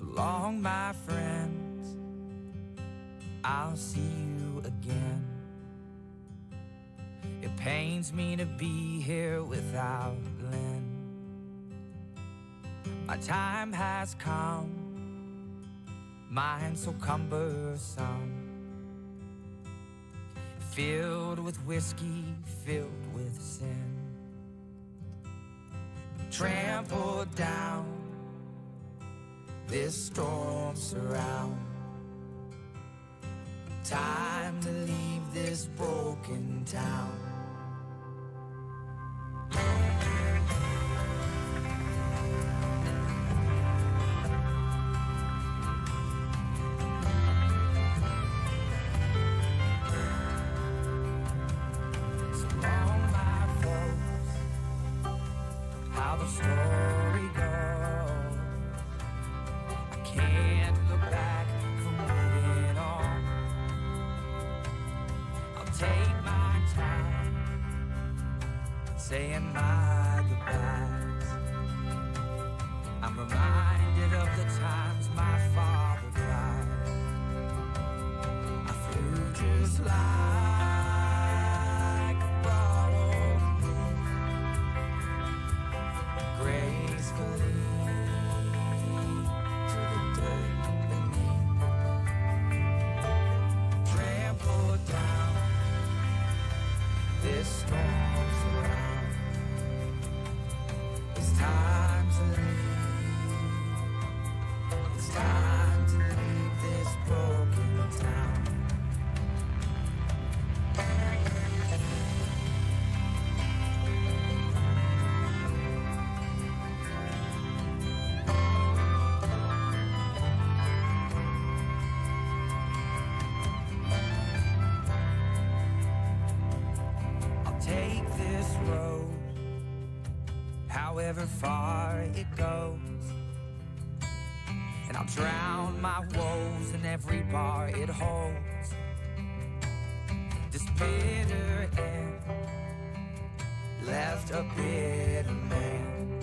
So long, my friends, I'll see you again. It pains me to be here without Glenn. My time has come, mine so cumbersome, filled with whiskey, filled with sin, trampled down, this storm surround. Time to leave this broken town. So long, my folks, how the story goes. I can't look back from moving on. I'll take my time saying my goodbyes. I'm reminded of the times my father died. I flew just like a borrowed moon, gracefully to the dirt beneath, trampled down, this storm's around. It's time to leave. It's time to leave this broken town. I'll take this road, however far it goes, and I'll drown my woes in every bar it holds. This bitter end left a bitter man.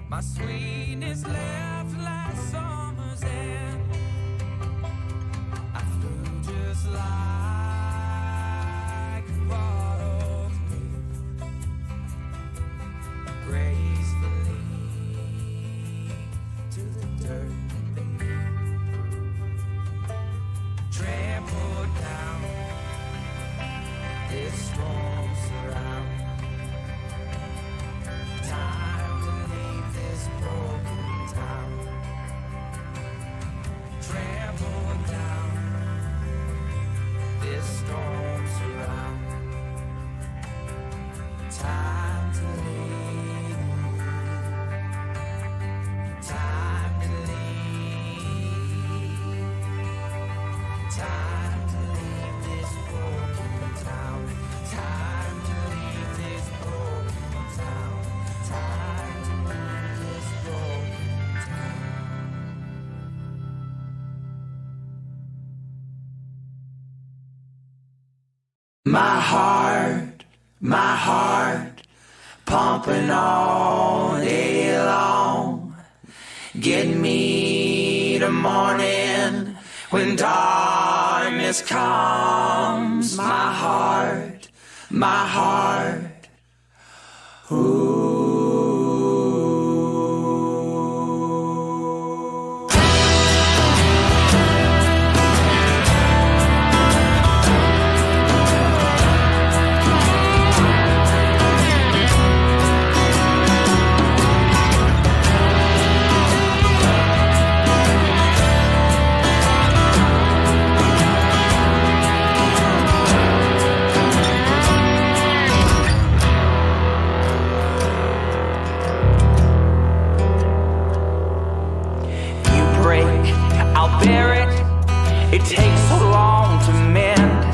My sweetness left last summer's end. I flew just like a borrowed leaf, gracefully to the dirt beneath, trampled down, this storm surround. Time to leave this broken town, trampled down, this storm surround. Time to leave. Time to leave. Time to leave this broken town. Time to leave this broken town. Time to leave this broken town. My heart, pumping all day long. Get me to morning when darkness comes. My heart, ooh. It takes so long to mend.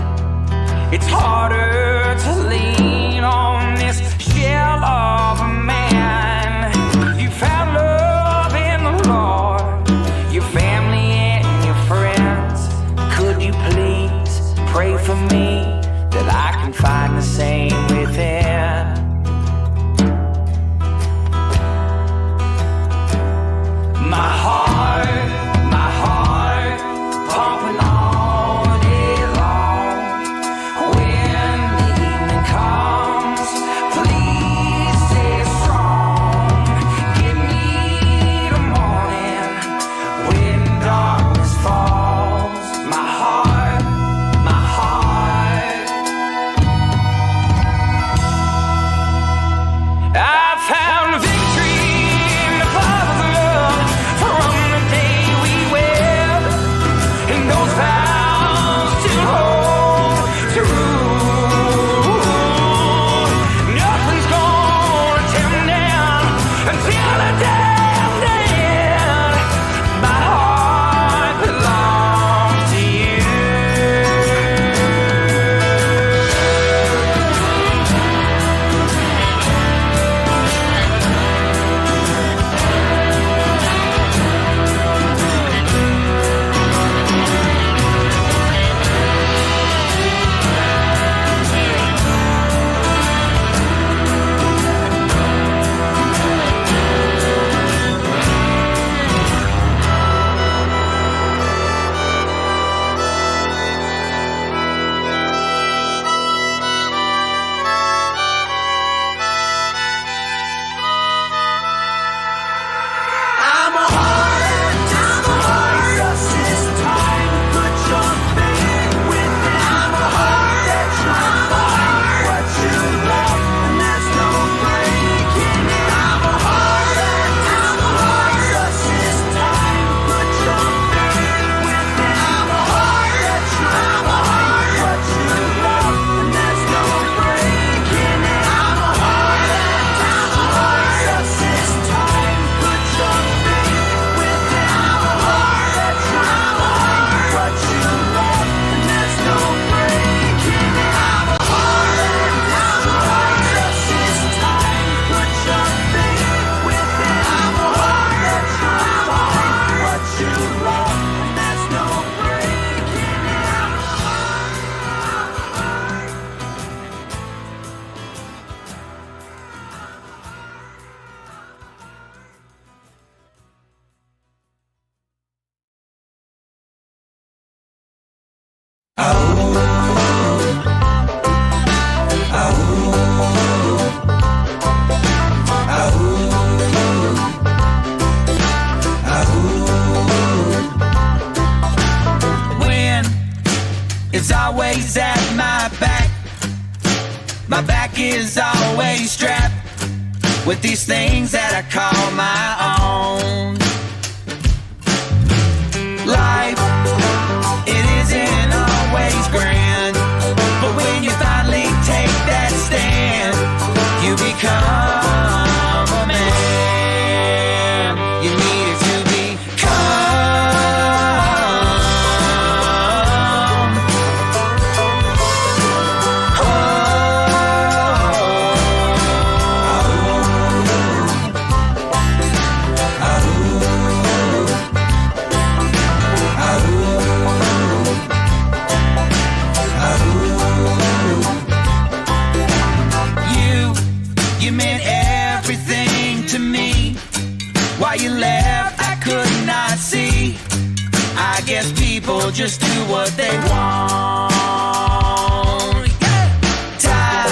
It's harder to lean on this shell of a man. You found love in the Lord, your family and your friends. Could you please pray for me that I can find the same within? My heart strapped with these things that I call my own. Life, it isn't always grand, but when you finally take that stand, you become a man. You needed to You meant everything to me. Why you left, I could not see. I guess people just do what they want. Yeah. Time,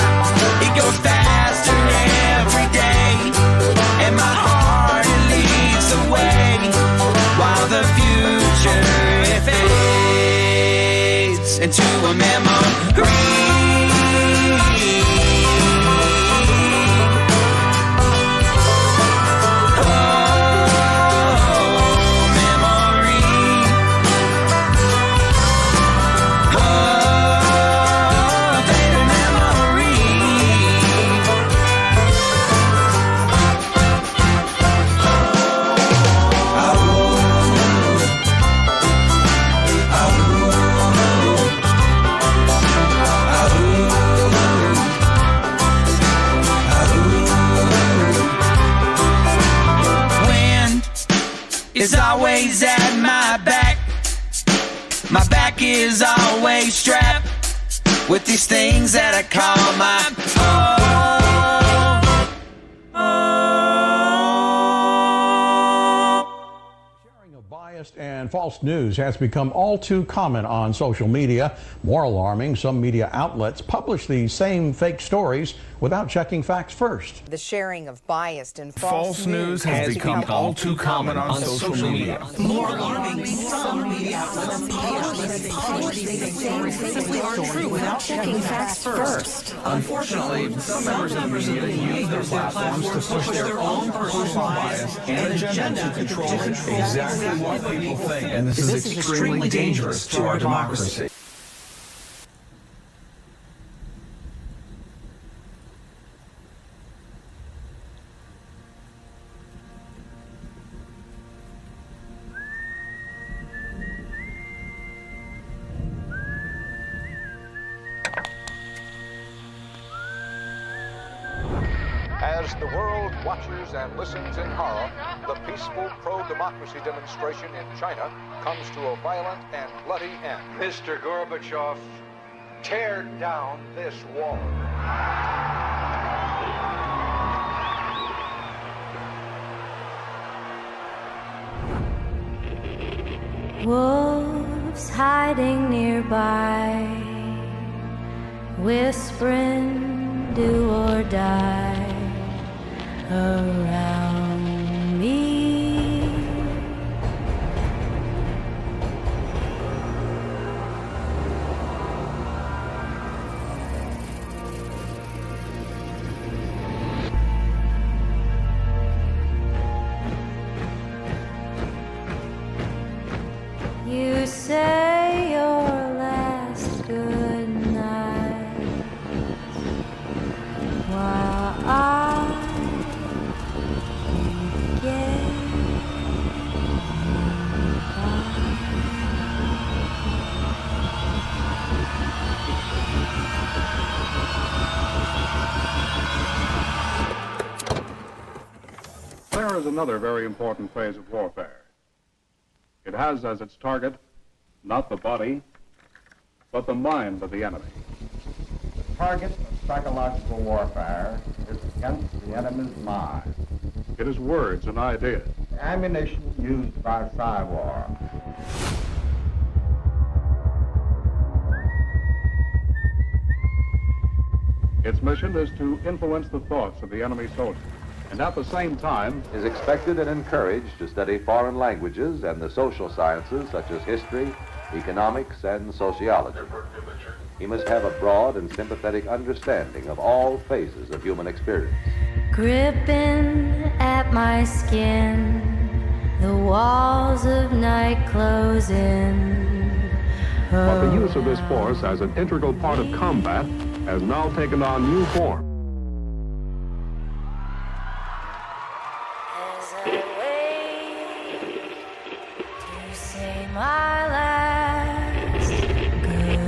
it goes faster every day, and my heart, it leads the way, while the future, it fades into a memory. Is always at my back. My back is always strapped with these things that I call my own. Sharing of biased and false news has become all too common on social media. More alarming, some media outlets publish these same fake stories without checking facts first. The sharing of biased and false news has become all too common on social media. More alarming, some media outlets publish these stories without checking facts first. Unfortunately, some members of the media use their platforms to push their own personal bias and agenda to control exactly what people think, and this is extremely dangerous to our democracy. As the world watches and listens in horror, the peaceful pro-democracy demonstration in China comes to a violent and bloody end. Mr. Gorbachev, tear down this wall. Wolves hiding nearby, whispering do or die around me. You say your last good night while I get There is another very important phase of warfare. It has as its target not the body, but the mind of the enemy. The target of psychological warfare is against the enemy's mind. It is words and ideas. The ammunition used by Psywar. Its mission is to influence the thoughts of the enemy soldier, and at the same time is expected and encouraged to study foreign languages and the social sciences such as history, economics, and sociology. He must have a broad and sympathetic understanding of all phases of human experience. Gripping at my skin, the walls of night closing. But the use of this force as an integral part of combat has now taken on new form. As I wait to say my last goodbye.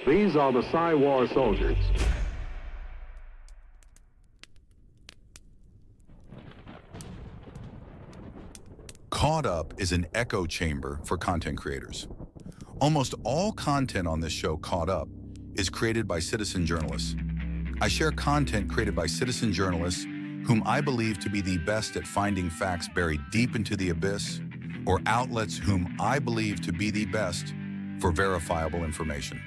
These are the Psy-War soldiers. Caught Up is an echo chamber for content creators. Almost all content on this show, Caught Up, is created by citizen journalists. I share content created by citizen journalists whom I believe to be the best at finding facts buried deep into the abyss, or outlets whom I believe to be the best for verifiable information.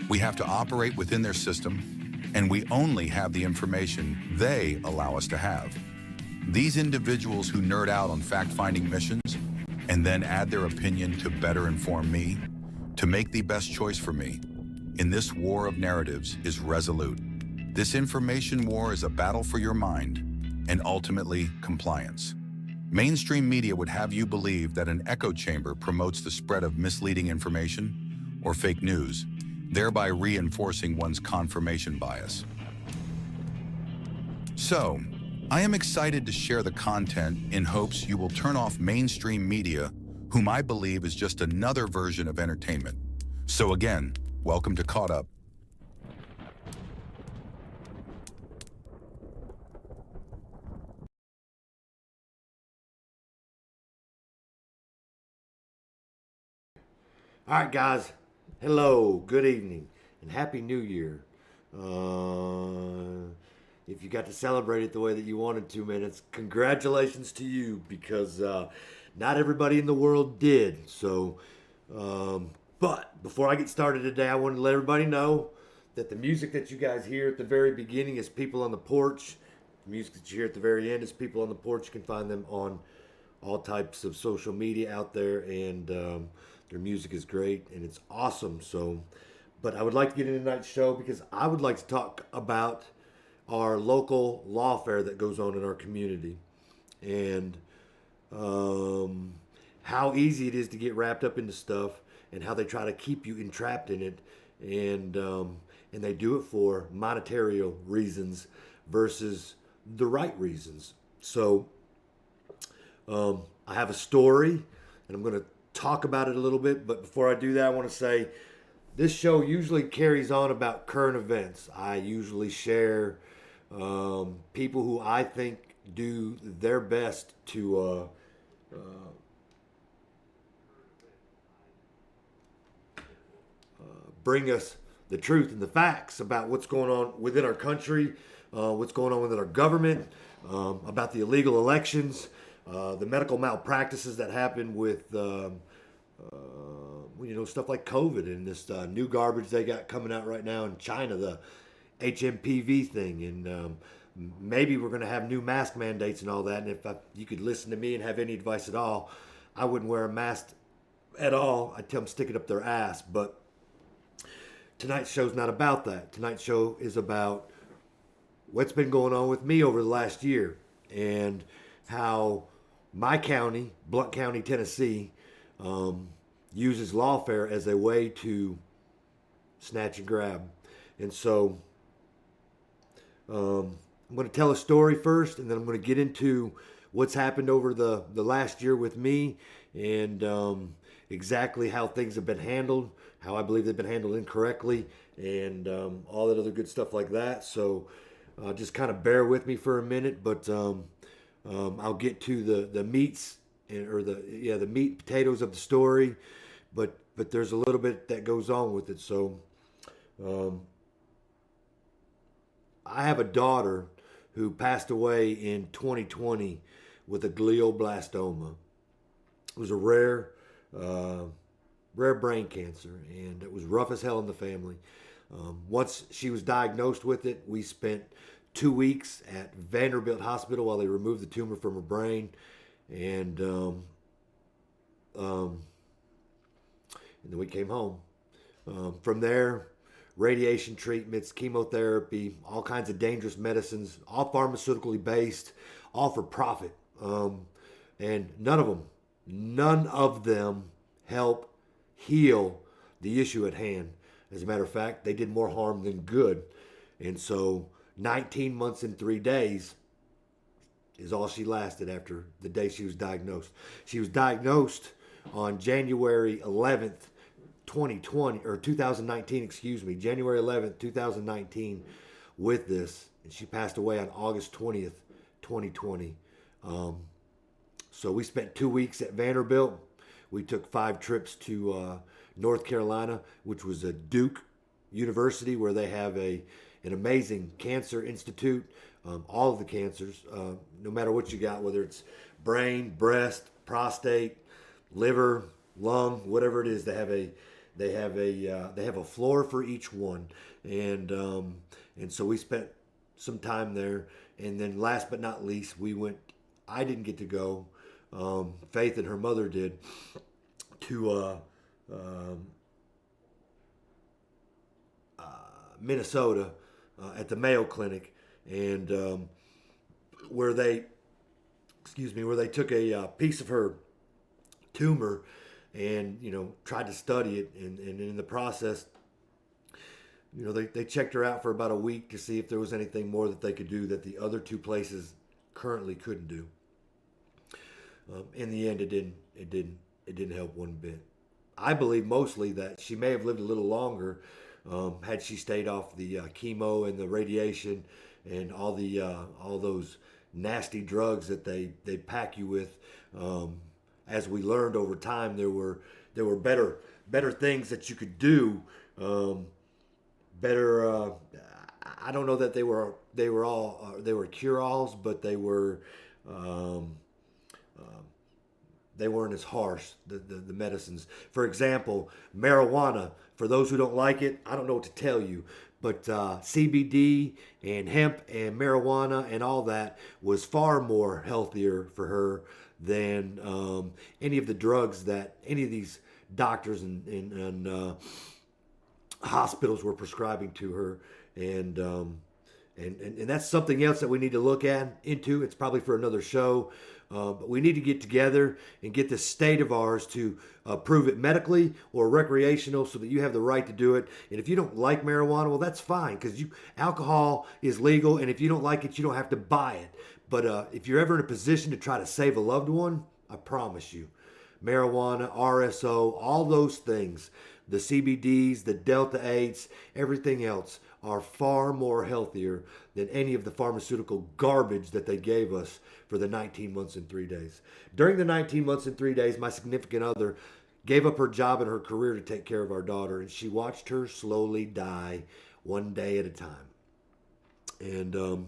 We have to operate within their system, and we only have the information they allow us to have. These individuals who nerd out on fact-finding missions and then add their opinion to better inform me, to make the best choice for me, in this war of narratives is Resolute. This information war is a battle for your mind and ultimately compliance. Mainstream media would have you believe that an echo chamber promotes the spread of misleading information or fake news, thereby reinforcing one's confirmation bias. So, I am excited to share the content in hopes you will turn off mainstream media, whom I believe is just another version of entertainment. So again, welcome to Caught Up. All right, guys. Hello, good evening, and Happy New Year. If you got to celebrate it the way that you wanted to, man, it's congratulations to you, because not everybody in the world did. So, but before I get started today, I wanted to let everybody know that the music that you guys hear at the very beginning is People on the Porch. The music that you hear at the very end is People on the Porch. You can find them on all types of social media out there, and their music is great and it's awesome. So, but I would like to get into tonight's show because I would like to talk about our local lawfare that goes on in our community, and how easy it is to get wrapped up into stuff, and how they try to keep you entrapped in it, and they do it for monetary reasons versus the right reasons. So I have a story, and I'm going to talk about it a little bit, but before I do that, I want to say this show usually carries on about current events. I usually share people who I think do their best to bring us the truth and the facts about what's going on within our country, what's going on within our government, about the illegal elections, the medical malpractices that happen with stuff like COVID, and this new garbage they got coming out right now in China, the HMPV thing, and maybe we're going to have new mask mandates and all that. And if you could listen to me and have any advice at all, I wouldn't wear a mask at all. I'd tell them stick it up their ass. But tonight's show's not about that. Tonight's show is about what's been going on with me over the last year, and how my county, Blount County, Tennessee, uses lawfare as a way to snatch and grab. And so I'm going to tell a story first, and then I'm going to get into what's happened over the last year with me, and exactly how things have been handled, how I believe they've been handled incorrectly, and all that other good stuff like that. So just kind of bear with me for a minute, but I'll get to the meats or the meat and potatoes of the story, but there's a little bit that goes on with it. So I have a daughter who passed away in 2020 with a glioblastoma. It was a rare brain cancer, and it was rough as hell in the family. Once she was diagnosed with it, we spent 2 weeks at Vanderbilt Hospital while they removed the tumor from her brain, and then we came home. From there, radiation treatments, chemotherapy, all kinds of dangerous medicines, all pharmaceutically based, all for profit. And none of them help heal the issue at hand. As a matter of fact, they did more harm than good. And so 19 months and 3 days is all she lasted after the day she was diagnosed. She was diagnosed on January 11th, 2019, January 11th, 2019 with this. And she passed away on August 20th, 2020. So we spent 2 weeks at Vanderbilt. We took 5 trips to North Carolina, which was a Duke University, where they have an amazing cancer institute. All of the cancers, no matter what you got, whether it's brain, breast, prostate, liver, lung, whatever it is, they have a floor for each one, and so we spent some time there. And then last but not least, we went. I didn't get to go. Faith and her mother did, to Minnesota at the Mayo Clinic, and where they took a piece of her tumor and tried to study it, and in the process, they checked her out for about a week to see if there was anything more that they could do that the other 2 places currently couldn't do. In the end, it didn't help one bit. I believe mostly that she may have lived a little longer had she stayed off the chemo and the radiation and all those nasty drugs that they pack you with. As we learned over time, there were better things that you could do. I don't know that they were cure-alls, but they weren't as harsh, the medicines. For example, marijuana, for those who don't like it, I don't know what to tell you, but CBD and hemp and marijuana and all that was far more healthier for her than any of the drugs that any of these doctors and hospitals were prescribing to her. And that's something else that we need to look into. It's probably for another show. But we need to get together and get this state of ours to prove it medically or recreational, so that you have the right to do it. And if you don't like marijuana, well, that's fine, because alcohol is legal, and if you don't like it, you don't have to buy it. But if you're ever in a position to try to save a loved one, I promise you, marijuana, RSO, all those things, the CBDs, the Delta 8s, everything else, are far more healthier than any of the pharmaceutical garbage that they gave us for the 19 months and 3 days. During the 19 months and 3 days, my significant other gave up her job and her career to take care of our daughter, and she watched her slowly die one day at a time. And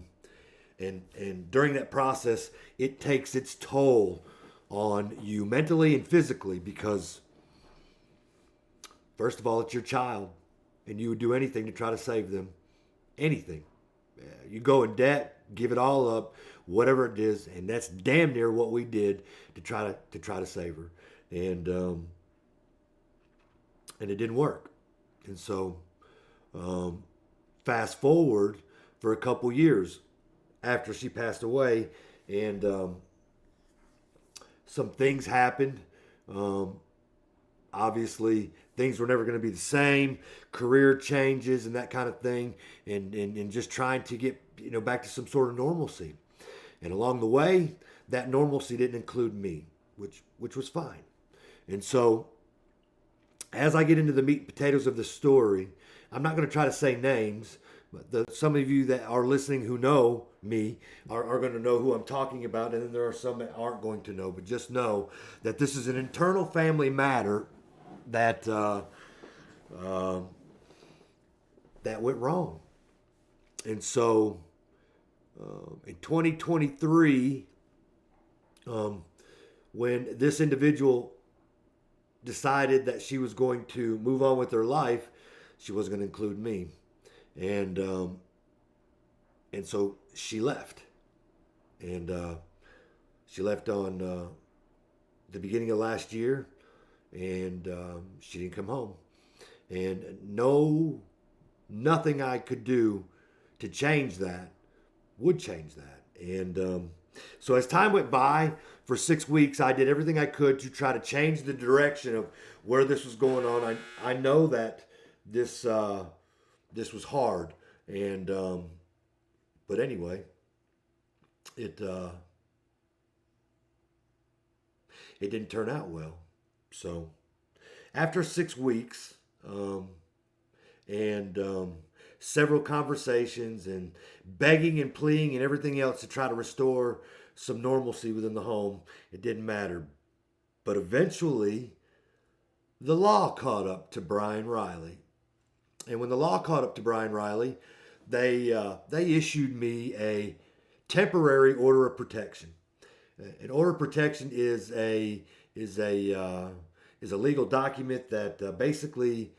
during that process, it takes its toll on you mentally and physically, because first of all, it's your child, and you would do anything to try to save them. Anything. You go in debt, give it all up, whatever it is, and that's damn near what we did to try to save her. And it didn't work. And so fast forward for a couple years after she passed away, and some things happened. Obviously, things were never going to be the same, career changes and that kind of thing, and just trying to get back to some sort of normalcy. And along the way, that normalcy didn't include me, which was fine. And so as I get into the meat and potatoes of the story, I'm not going to try to say names, but some of you that are listening who know me are going to know who I'm talking about, and then there are some that aren't going to know. But just know that this is an internal family matter that that went wrong. And so in 2023, when this individual decided that she was going to move on with her life, she wasn't going to include me. And so she left. And she left on the beginning of last year, and she didn't come home. And nothing I could do to change that would change that. And so as time went by, for 6 weeks, I did everything I could to try to change the direction of where this was going on. I know that this was hard, and but anyway, it didn't turn out well. So after 6 weeks, and several conversations and begging and pleading and everything else to try to restore some normalcy within the home, it didn't matter. But eventually, the law caught up to Brian Riley. And when the law caught up to Brian Riley, they issued me a temporary order of protection. An order of protection is a legal document that basically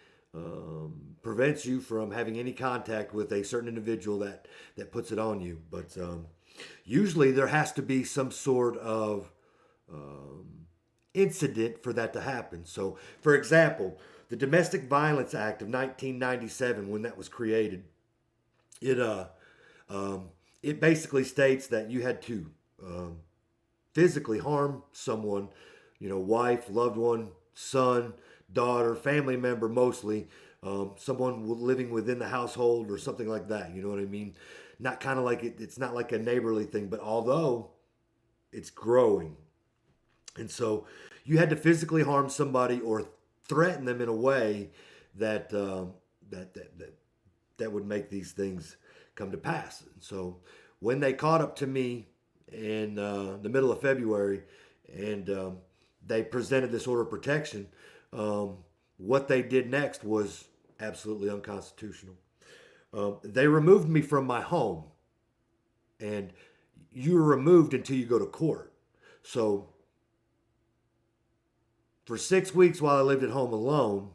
prevents you from having any contact with a certain individual that puts it on you. But usually there has to be some sort of incident for that to happen. So, for example, the Domestic Violence Act of 1997, when that was created, it basically states that you had to physically harm someone, wife, loved one, son, daughter, family member, mostly, someone living within the household or something like that. You know what I mean? Not kind of like it's not like a neighborly thing, but although it's growing. And so you had to physically harm somebody or threaten them in a way that that would make these things come to pass. And so when they caught up to me in the middle of February, and they presented this order of protection, what they did next was absolutely unconstitutional. They removed me from my home, and you're removed until you go to court. So for 6 weeks while I lived at home alone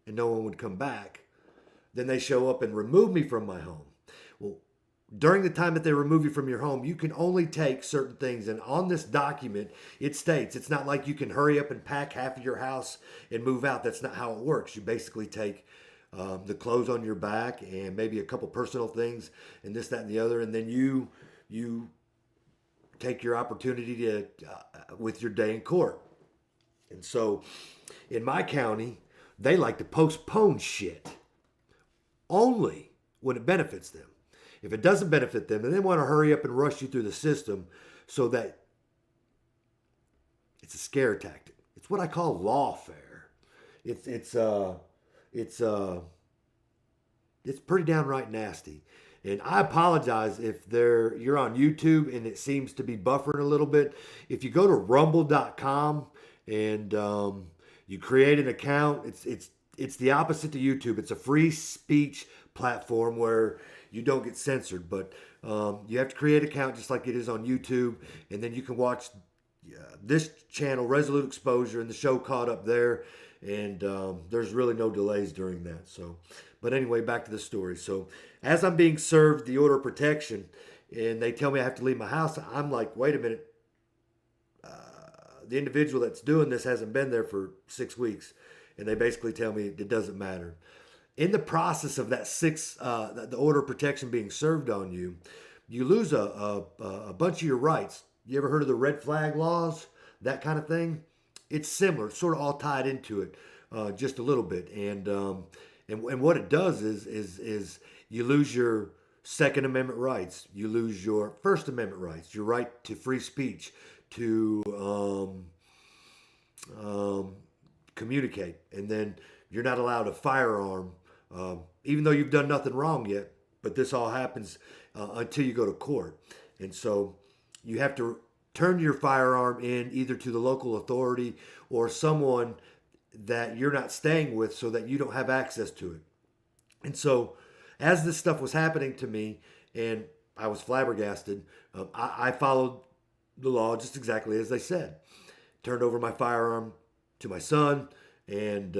and no one would come back, then they show up and remove me from my home. Well, during the time that they remove you from your home, you can only take certain things. And on this document, it states, it's not like you can hurry up and pack half of your house and move out. That's not how it works. You basically take the clothes on your back and maybe a couple personal things and this, that, and the other. And then you take your opportunity to with your day in court. And so in my county, they like to postpone shit only when it benefits them. If it doesn't benefit them, then they want to hurry up and rush you through the system so that it's a scare tactic. It's what I call lawfare. It's pretty downright nasty. And I apologize if you're on YouTube and it seems to be buffering a little bit. If you go to rumble.com and you create an account, it's the opposite to YouTube. It's a free speech platform where you don't get censored, but you have to create an account just like it is on YouTube, and then you can watch this channel, Resolute Exposure, and the show Caught Up there, and there's really no delays during that. So, but anyway, back to the story. So as I'm being served the order of protection, and they tell me I have to leave my house, I'm like, wait a minute. The individual that's doing this hasn't been there for 6 weeks, and they basically tell me it doesn't matter. In the process of that the order of protection being served on you, you lose a bunch of your rights. You ever heard of the red flag laws? That kind of thing? It's similar, sort of all tied into it, just a little bit. And what it does is you lose your Second Amendment rights. You lose your First Amendment rights, your right to free speech, to communicate. And then you're not allowed a firearm, even though you've done nothing wrong yet. But this all happens until you go to court. And so you have to turn your firearm in either to the local authority or someone that you're not staying with so that you don't have access to it. And so as this stuff was happening to me and I was flabbergasted, I followed the law just exactly as they said. Turned over my firearm to my son and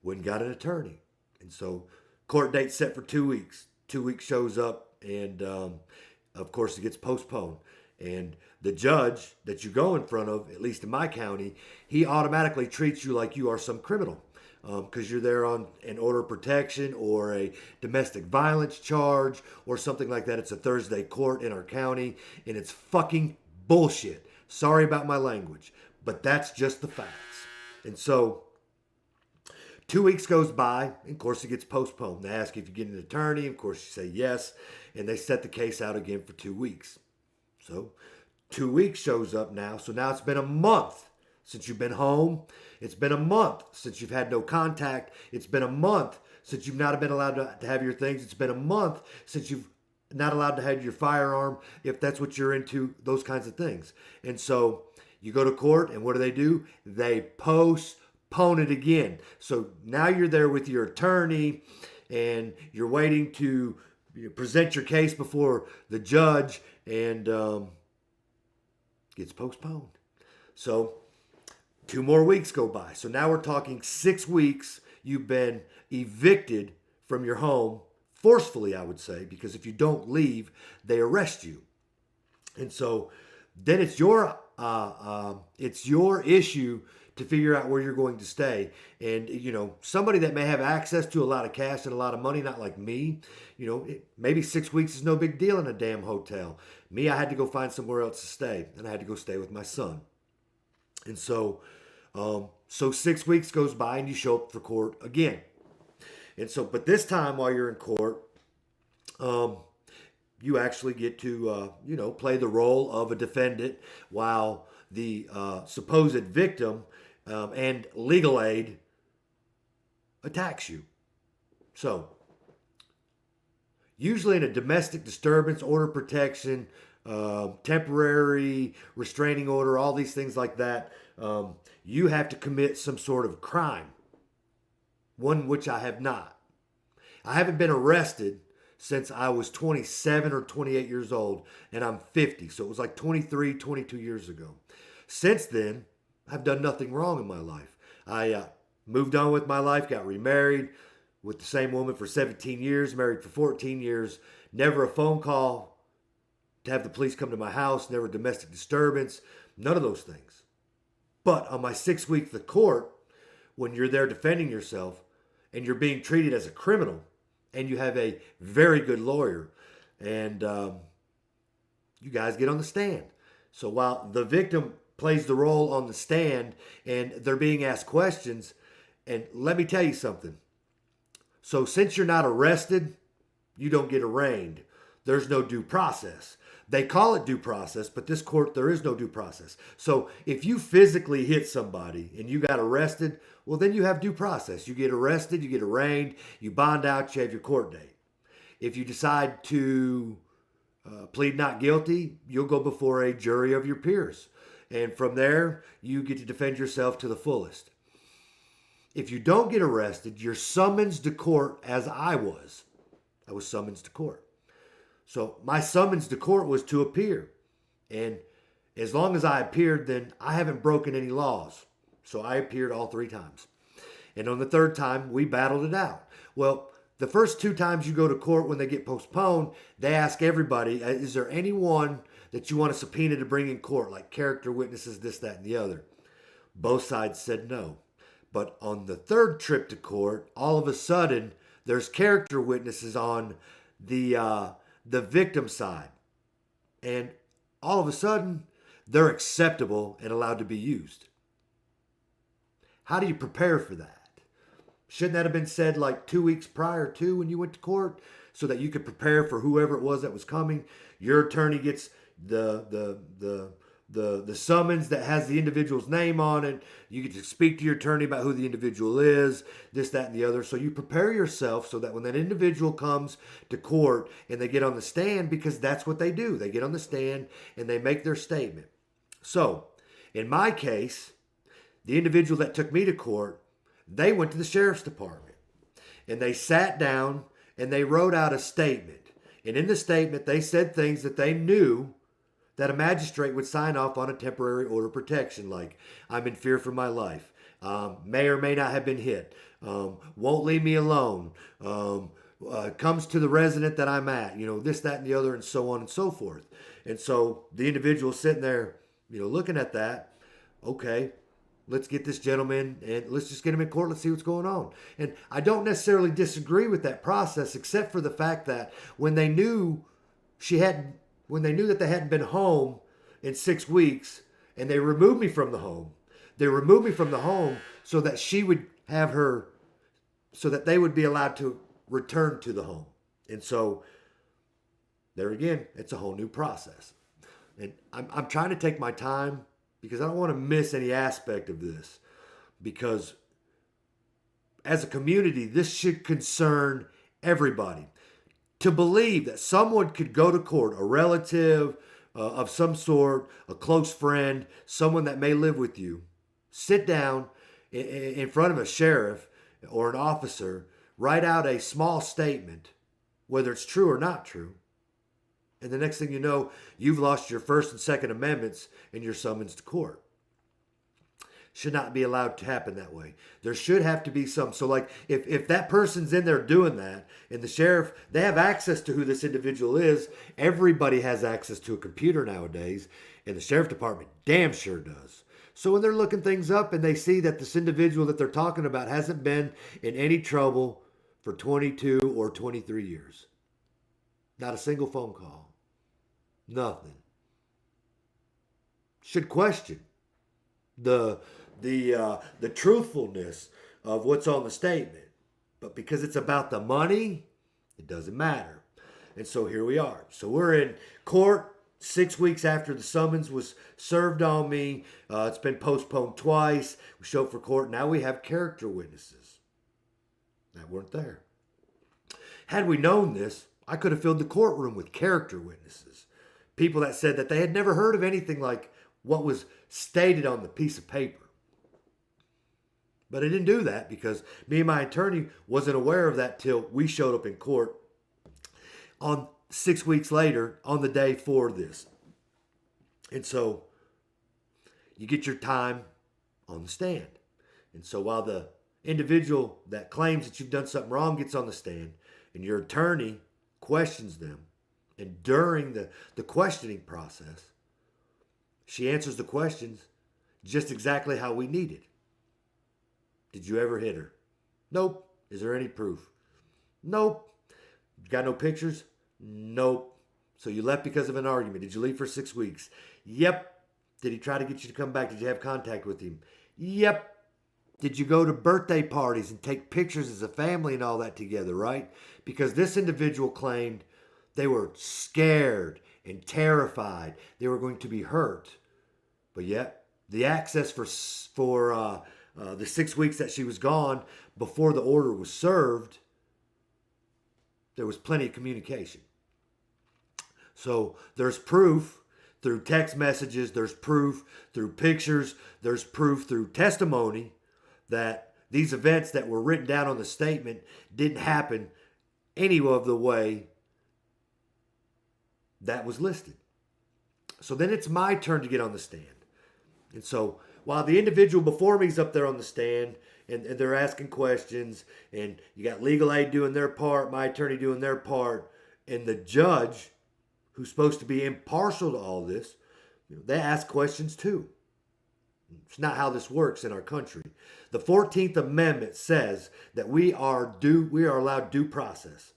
went and got an attorney. And so court date set for 2 weeks. 2 weeks shows up and of course it gets postponed. And the judge that you go in front of, at least in my county, he automatically treats you like you are some criminal because you're there on an order of protection or a domestic violence charge or something like that. It's a Thursday court in our county, and it's fucking bullshit. Sorry about my language, but that's just the facts. And so 2 weeks goes by, and of course it gets postponed. They ask if you get an attorney. Of course you say yes, and they set the case out again for 2 weeks. So 2 weeks shows up now. So now it's been a month since you've been home. It's been a month since you've had no contact. It's been a month since you've not been allowed to have your things. It's been a month since you've not allowed to have your firearm, if that's what you're into, those kinds of things. And so you go to court, and what do? They postpone it again. So now you're there with your attorney, and you're waiting to present your case before the judge, and gets postponed. So 2 more weeks go by. So now we're talking 6 weeks. You've been evicted from your home, forcefully, I would say, because if you don't leave, they arrest you. And so then it's your issue to figure out where you're going to stay. And, somebody that may have access to a lot of cash and a lot of money, not like me, maybe 6 weeks is no big deal in a damn hotel. Me, I had to go find somewhere else to stay, and I had to go stay with my son. And so 6 weeks goes by, and you show up for court again. And so, but this time while you're in court, you actually get to, play the role of a defendant while the supposed victim and legal aid attacks you. So, usually in a domestic disturbance, order of protection, temporary restraining order, all these things like that, you have to commit some sort of crime. One which I have not. I haven't been arrested since I was 27 or 28 years old, and I'm 50. So it was like 23, 22 years ago. Since then, I've done nothing wrong in my life. I moved on with my life, got remarried with the same woman for 17 years, married for 14 years, never a phone call to have the police come to my house, never domestic disturbance, none of those things. But on my 6 weeks of court, when you're there defending yourself and you're being treated as a criminal and you have a very good lawyer and you guys get on the stand. So while the victim plays the role on the stand and they're being asked questions, and let me tell you something. So since you're not arrested, you don't get arraigned. There's no due process. They call it due process, but this court, there is no due process. So if you physically hit somebody and you got arrested, well, then you have due process. You get arrested, you get arraigned, you bond out, you have your court date. If you decide to plead not guilty, you'll go before a jury of your peers. And from there, you get to defend yourself to the fullest. If you don't get arrested, you're summoned to court as I was. I was summoned to court. So my summons to court was to appear. And as long as I appeared, then I haven't broken any laws. So I appeared all 3 times. And on the 3rd time, we battled it out. Well, the first 2 times you go to court when they get postponed, they ask everybody, is there anyone that you want to subpoena to bring in court, like character witnesses, this, that, and the other? Both sides said no. But on the 3rd trip to court, all of a sudden, there's character witnesses on the victim side. And all of a sudden, they're acceptable and allowed to be used. How do you prepare for that? Shouldn't that have been said like 2 weeks prior to when you went to court so that you could prepare for whoever it was that was coming? Your attorney gets the the summons that has the individual's name on it. You get to speak to your attorney about who the individual is, this, that, and the other. So you prepare yourself so that when that individual comes to court and they get on the stand, because that's what they do. They get on the stand and they make their statement. So in my case, the individual that took me to court, they went to the sheriff's department and they sat down and they wrote out a statement. And in the statement, they said things that they knew that a magistrate would sign off on a temporary order of protection, like I'm in fear for my life, may or may not have been hit, won't leave me alone, comes to the resident that I'm at, this, that, and the other, and so on and so forth. And so the individual sitting there, looking at that, okay, let's get this gentleman and let's just get him in court. Let's see what's going on. And I don't necessarily disagree with that process, except for the fact that when they knew that they hadn't been home in 6 weeks and they removed me from the home, so that she would have so that they would be allowed to return to the home. And so there again, it's a whole new process. And I'm trying to take my time because I don't want to miss any aspect of this, because as a community, this should concern everybody. To believe that someone could go to court, a relative of some sort, a close friend, someone that may live with you, sit down in front of a sheriff or an officer, write out a small statement, whether it's true or not true, and the next thing you know, you've lost your First and Second Amendments and you're summoned to court. Should not be allowed to happen that way. There should have to be some. So like if that person's in there doing that and the sheriff, they have access to who this individual is. Everybody has access to a computer nowadays, and the sheriff department damn sure does. So when they're looking things up and they see that this individual that they're talking about hasn't been in any trouble for 22 or 23 years. Not a single phone call. Nothing. Should question the truthfulness of what's on the statement. But because it's about the money, it doesn't matter. And so here we are. So we're in court 6 weeks after the summons was served on me. It's been postponed twice. We show up for court. Now we have character witnesses that weren't there. Had we known this, I could have filled the courtroom with character witnesses. People that said that they had never heard of anything like what was stated on the piece of paper. But I didn't do that because me and my attorney wasn't aware of that till we showed up in court on 6 weeks later on the day for this. And so you get your time on the stand. And so while the individual that claims that you've done something wrong gets on the stand and your attorney questions them, and during the questioning process, she answers the questions just exactly how we needed. Did you ever hit her? Nope. Is there any proof? Nope. Got no pictures? Nope. So you left because of an argument. Did you leave for 6 weeks? Yep. Did he try to get you to come back? Did you have contact with him? Yep. Did you go to birthday parties and take pictures as a family and all that together, right? Because this individual claimed they were scared and terrified. They were going to be hurt. But yet, the access for the 6 weeks that she was gone before the order was served, there was plenty of communication. So there's proof through text messages, there's proof through pictures, there's proof through testimony that these events that were written down on the statement didn't happen any of the way that was listed. So then it's my turn to get on the stand. And so while the individual before me is up there on the stand and they're asking questions and you got legal aid doing their part, my attorney doing their part, and the judge, who's supposed to be impartial to all this, they ask questions too. It's not how this works in our country. The 14th Amendment says that we are allowed due process.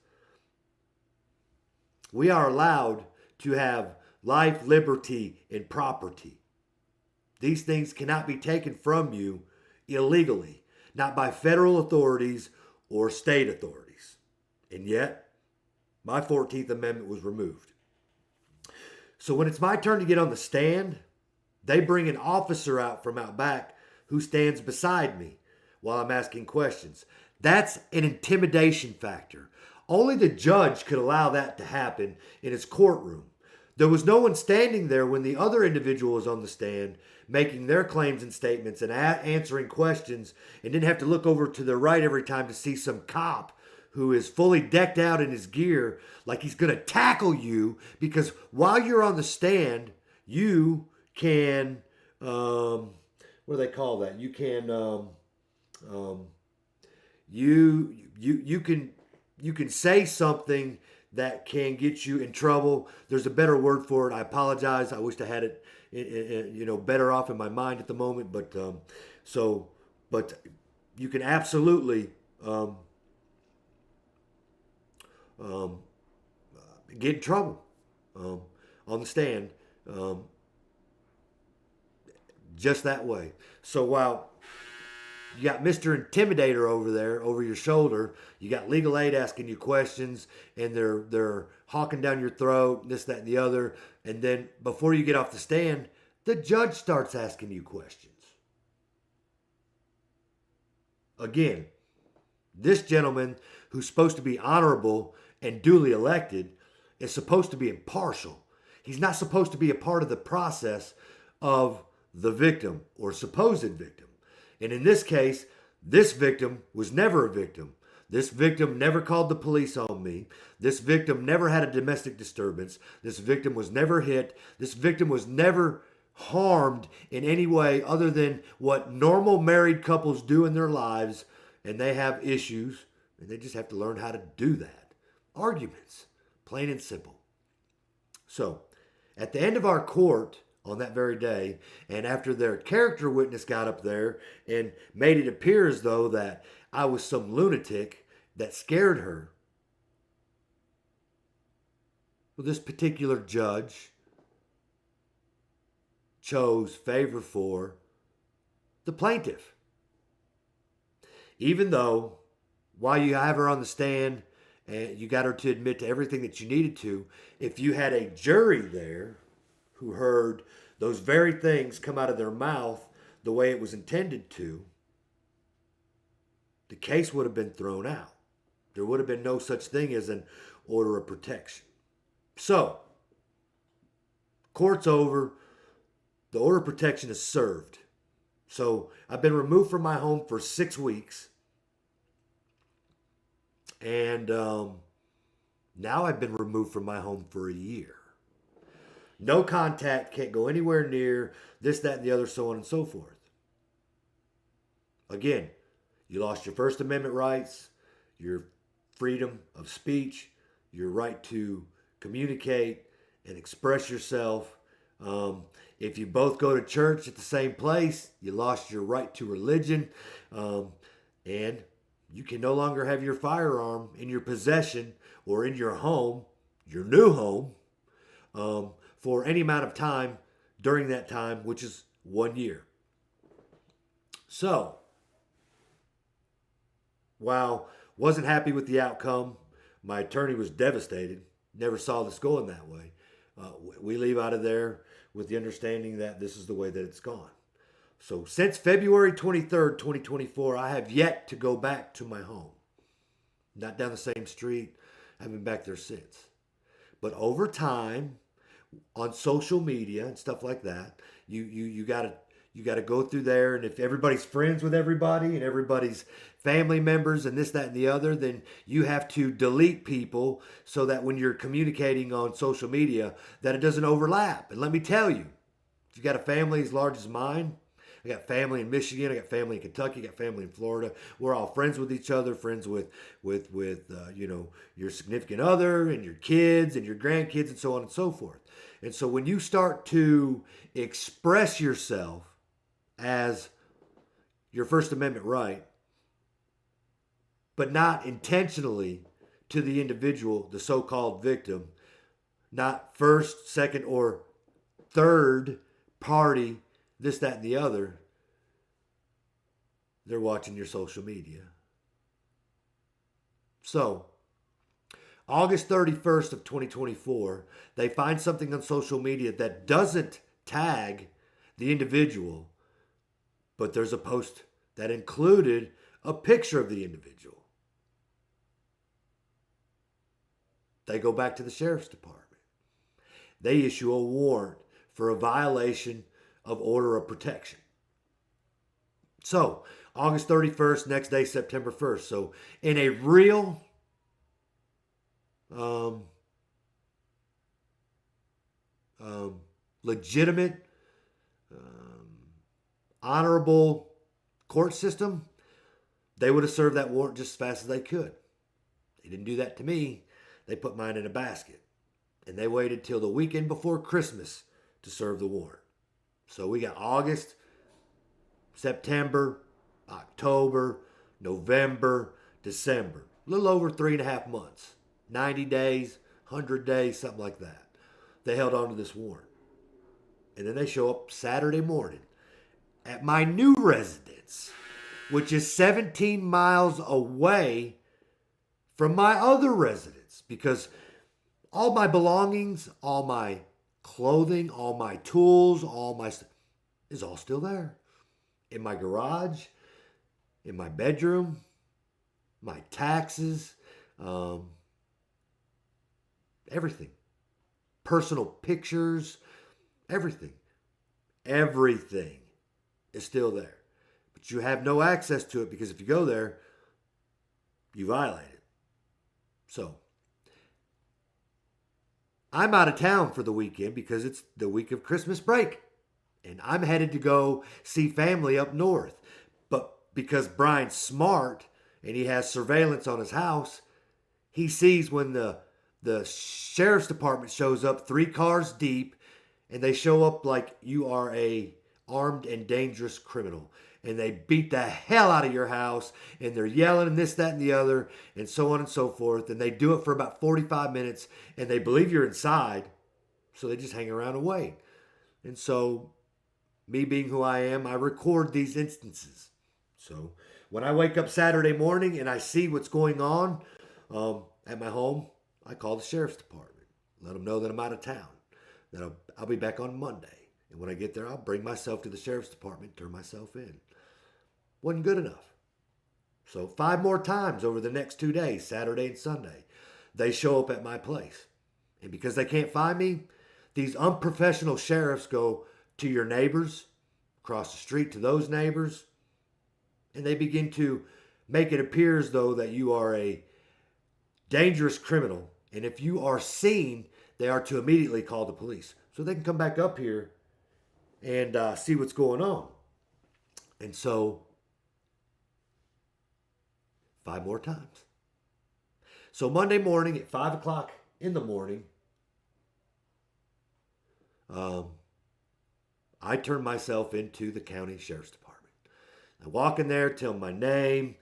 We are allowed to have life, liberty, and property. These things cannot be taken from you illegally, not by federal authorities or state authorities. And yet, my 14th Amendment was removed. So when it's my turn to get on the stand, They bring an officer out from out back who stands beside me while I'm asking questions. That's an intimidation factor. Only the judge could allow that to happen in his courtroom. There was no one standing there when the other individual was on the stand making their claims and statements and answering questions, and didn't have to look over to the right every time to see some cop who is fully decked out in his gear like he's going to tackle you, because while you're on the stand, you can, what do they call that? You can, you can say something that can get you in trouble. There's a better word for it. I apologize. I wish I had it, better off in my mind at the moment. But you can absolutely get in trouble on the stand just that way. So while you got Mr. Intimidator over there, over your shoulder, you got legal aid asking you questions, and they're hawking down your throat, this, that, and the other. And then before you get off the stand, the judge starts asking you questions. Again, this gentleman, who's supposed to be honorable and duly elected, is supposed to be impartial. He's not supposed to be a part of the process of the victim or supposed victim. And in this case, this victim was never a victim. This victim never called the police on me. This victim never had a domestic disturbance. This victim was never hit. This victim was never harmed in any way other than what normal married couples do in their lives, and they have issues, and they just have to learn how to do that. Arguments, plain and simple. So, at the end of our court on that very day, and after their character witness got up there and made it appear as though that I was some lunatic that scared her, well, this particular judge chose favor for the plaintiff. Even though, while you have her on the stand and you got her to admit to everything that you needed to, if you had a jury there who heard those very things come out of their mouth the way it was intended to, the case would have been thrown out. There would have been no such thing as an order of protection. So, court's over. The order of protection is served. So, I've been removed from my home for 6 weeks. And now I've been removed from my home for a year. No contact, can't go anywhere near, this, that, and the other, so on and so forth. Again, you lost your First Amendment rights, your freedom of speech, your right to communicate and express yourself. If you both go to church at the same place, you lost your right to religion. And you can no longer have your firearm in your possession or in your home, your new home, for any amount of time during that time, which is 1 year. So, while wasn't happy with the outcome, my attorney was devastated, never saw this going that way. We leave out of there with the understanding that this is the way that it's gone. So since February 23rd, 2024, I have yet to go back to my home. Not down the same street. I haven't been back there since. But over time, on social media and stuff like that, you gotta go through there, and if everybody's friends with everybody and everybody's family members and this, that, and the other, then you have to delete people so that when you're communicating on social media that it doesn't overlap. And let me tell you, if you got a family as large as mine, I got family in Michigan, I got family in Kentucky, I got family in Florida. We're all friends with each other, friends with your significant other and your kids and your grandkids and so on and so forth. And so when you start to express yourself as your First Amendment right, but not intentionally to the individual, the so-called victim, not first, second, or third party, this, that, and the other, they're watching your social media. So, August 31st of 2024, they find something on social media that doesn't tag the individual, but there's a post that included a picture of the individual. They go back to the sheriff's department. They issue a warrant for a violation of order of protection. So, August 31st, next day, September 1st. So, in a real legitimate, honorable court system, they would have served that warrant just as fast as they could. They didn't do that to me. They put mine in a basket. And they waited till the weekend before Christmas to serve the warrant. So we got August, September, October, November, December. A little over 3.5 months. 90 days, 100 days, something like that. They held on to this warrant. And then they show up Saturday morning at my new residence, which is 17 miles away from my other residence, because all my belongings, all my clothing, all my tools, all my stuff is all still there. In my garage, in my bedroom, my taxes, everything. Personal pictures, everything. Everything is still there. But you have no access to it, because if you go there, you violate it. So, I'm out of town for the weekend because it's the week of Christmas break. And I'm headed to go see family up north. But because Brian's smart and he has surveillance on his house, he sees when the sheriff's department shows up 3 cars deep, and they show up like you are a armed and dangerous criminal. And they beat the hell out of your house, and they're yelling and this, that, and the other, and so on and so forth. And they do it for about 45 minutes, and they believe you're inside, so they just hang around and wait. And so, me being who I am, I record these instances. So, when I wake up Saturday morning and I see what's going on at my home, I call the sheriff's department, let them know that I'm out of town, that I'll be back on Monday. And when I get there, I'll bring myself to the sheriff's department, turn myself in. Wasn't good enough. So 5 more times over the next 2 days, Saturday and Sunday, they show up at my place. And because they can't find me, these unprofessional sheriffs go to your neighbors, across the street to those neighbors, and they begin to make it appear as though that you are a dangerous criminal. And if you are seen, they are to immediately call the police, so they can come back up here and see what's going on. And so, 5 more times. So Monday morning at 5 o'clock in the morning, I turn myself into the county sheriff's department. I walk in there, tell them my name.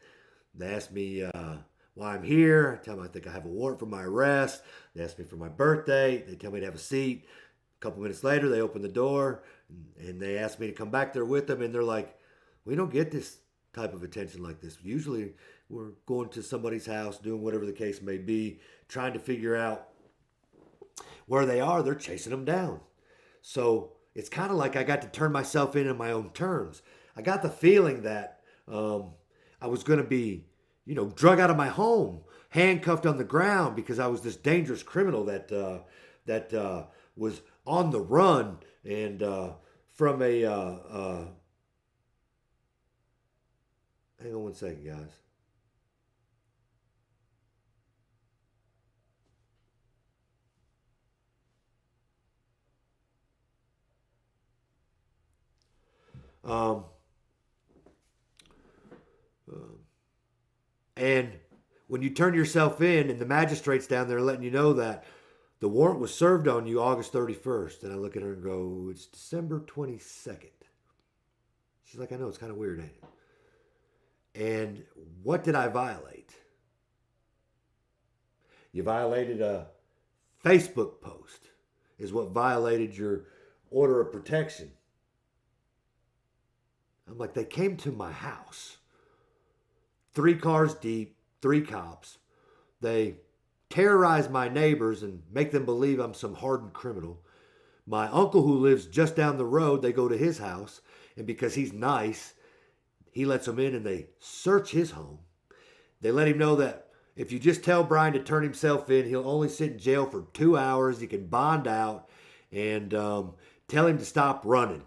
They ask me why I'm here. I tell them I think I have a warrant for my arrest. They ask me for my birthday. They tell me to have a seat. A couple minutes later, they open the door, and they ask me to come back there with them. And they're like, we don't get this type of attention like this. Usually we're going to somebody's house, doing whatever the case may be, trying to figure out where they are. They're chasing them down. So it's kind of like I got to turn myself in on my own terms. I got the feeling that I was going to be, drug out of my home, handcuffed on the ground, because I was this dangerous criminal that was on the run and from a... hang on one second, guys. And when you turn yourself in, and the magistrate's down there letting you know that the warrant was served on you August 31st, and I look at her and go, it's December 22nd. She's like, I know, it's kind of weird, ain't it? And what did I violate? You violated a Facebook post, is what violated your order of protection. I'm like, they came to my house. 3 cars deep, 3 cops. They terrorize my neighbors and make them believe I'm some hardened criminal. My uncle, who lives just down the road, they go to his house, and because he's nice, he lets them in and they search his home. They let him know that if you just tell Brian to turn himself in, he'll only sit in jail for 2 hours. He can bond out, and tell him to stop running.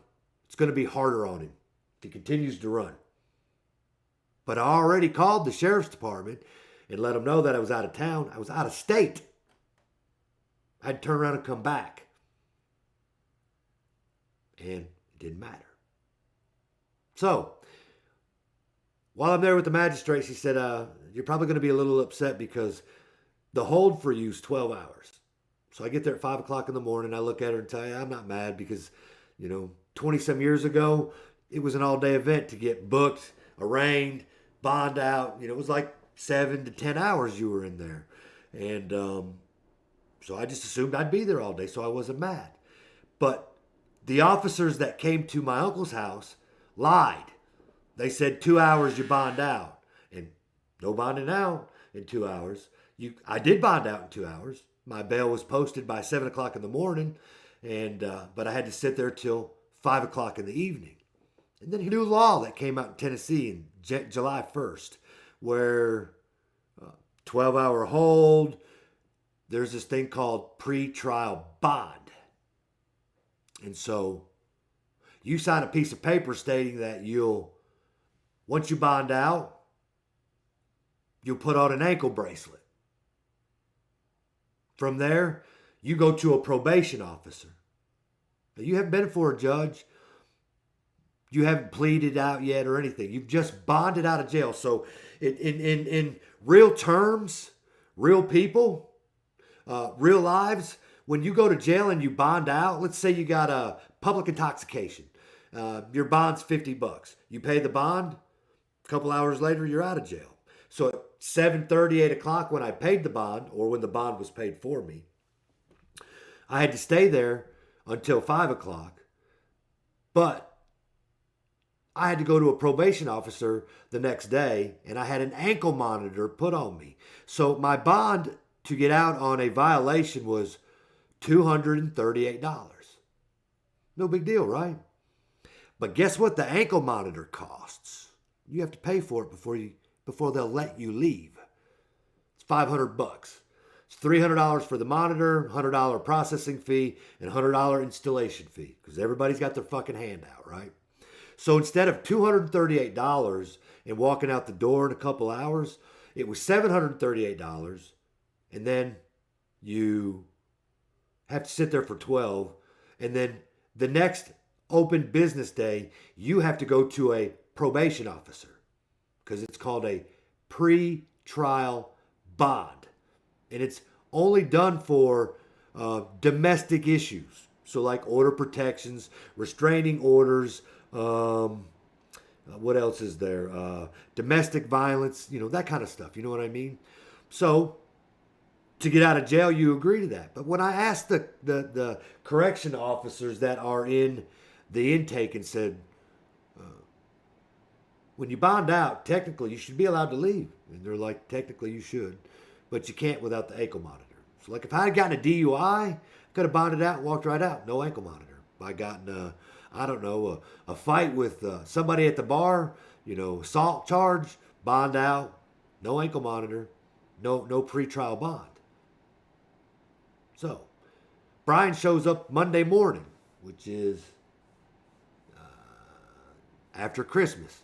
It's going to be harder on him if he continues to run. But I already called the sheriff's department and let them know that I was out of town. I was out of state. I'd turn around and come back. And it didn't matter. So, while I'm there with the magistrate, she said, you're probably going to be a little upset because the hold for you is 12 hours. So I get there at 5 o'clock in the morning. I look at her and tell you, I'm not mad because, 20-some years ago, it was an all-day event to get booked, arraigned, bond out. It was like 7 to 10 hours you were in there. And so I just assumed I'd be there all day, so I wasn't mad. But the officers that came to my uncle's house lied. They said 2 hours you bond out. And no bonding out in 2 hours. I did bond out in 2 hours. My bail was posted by 7 o'clock in the morning, but I had to sit there till 5 o'clock in the evening. And then a new law that came out in Tennessee in July 1st, where 12-hour hold, there's this thing called pretrial bond. And so you sign a piece of paper stating that once you bond out, you'll put on an ankle bracelet. From there, you go to a probation officer. Now, you haven't been before a judge. You haven't pleaded out yet or anything. You've just bonded out of jail. So in real terms, real people, real lives, when you go to jail and you bond out, let's say you got a public intoxication. Your bond's $50. You pay the bond, a couple hours later, you're out of jail. So at 7:30, 8 o'clock, when I paid the bond, or when the bond was paid for me, I had to stay there until 5 o'clock. But I had to go to a probation officer the next day, and I had an ankle monitor put on me. So my bond to get out on a violation was $238. No big deal, right? But guess what the ankle monitor costs? You have to pay for it before they'll let you leave. It's $500. It's $300 for the monitor, $100 processing fee, and $100 installation fee, because everybody's got their fucking hand out, right? So instead of $238 and walking out the door in a couple hours, it was $738, and then you have to sit there for 12, and then the next open business day, you have to go to a probation officer, because it's called a pre-trial bond. And it's only done for domestic issues. So like order protections, restraining orders, what else is there? Domestic violence, that kind of stuff. You know what I mean? So to get out of jail, you agree to that. But when I asked the correction officers that are in the intake and said, when you bond out, technically you should be allowed to leave. And they're like, technically you should, but you can't without the ankle monitor. So like if I had gotten a DUI, I could have bonded out and walked right out. No ankle monitor. If I gotten a fight with somebody at the bar, assault charge, bond out, no ankle monitor, no pretrial bond. So Brian shows up Monday morning, which is after Christmas.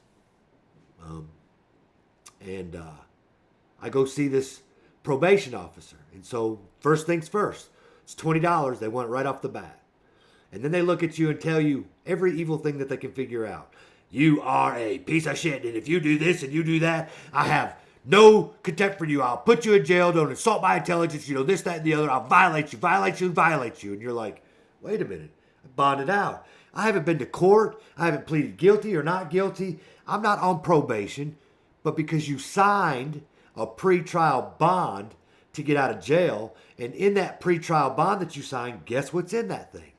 I go see this probation officer. And so first things first, it's $20. They want it right off the bat. And then they look at you and tell you every evil thing that they can figure out. You are a piece of shit. And if you do this and you do that, I have no contempt for you. I'll put you in jail. Don't insult my intelligence. This, that, and the other. I'll violate you. And you're like, wait a minute. I bonded out. I haven't been to court. I haven't pleaded guilty or not guilty. I'm not on probation. But because you signed a pretrial bond to get out of jail, and in that pretrial bond that you signed, guess what's in that thing?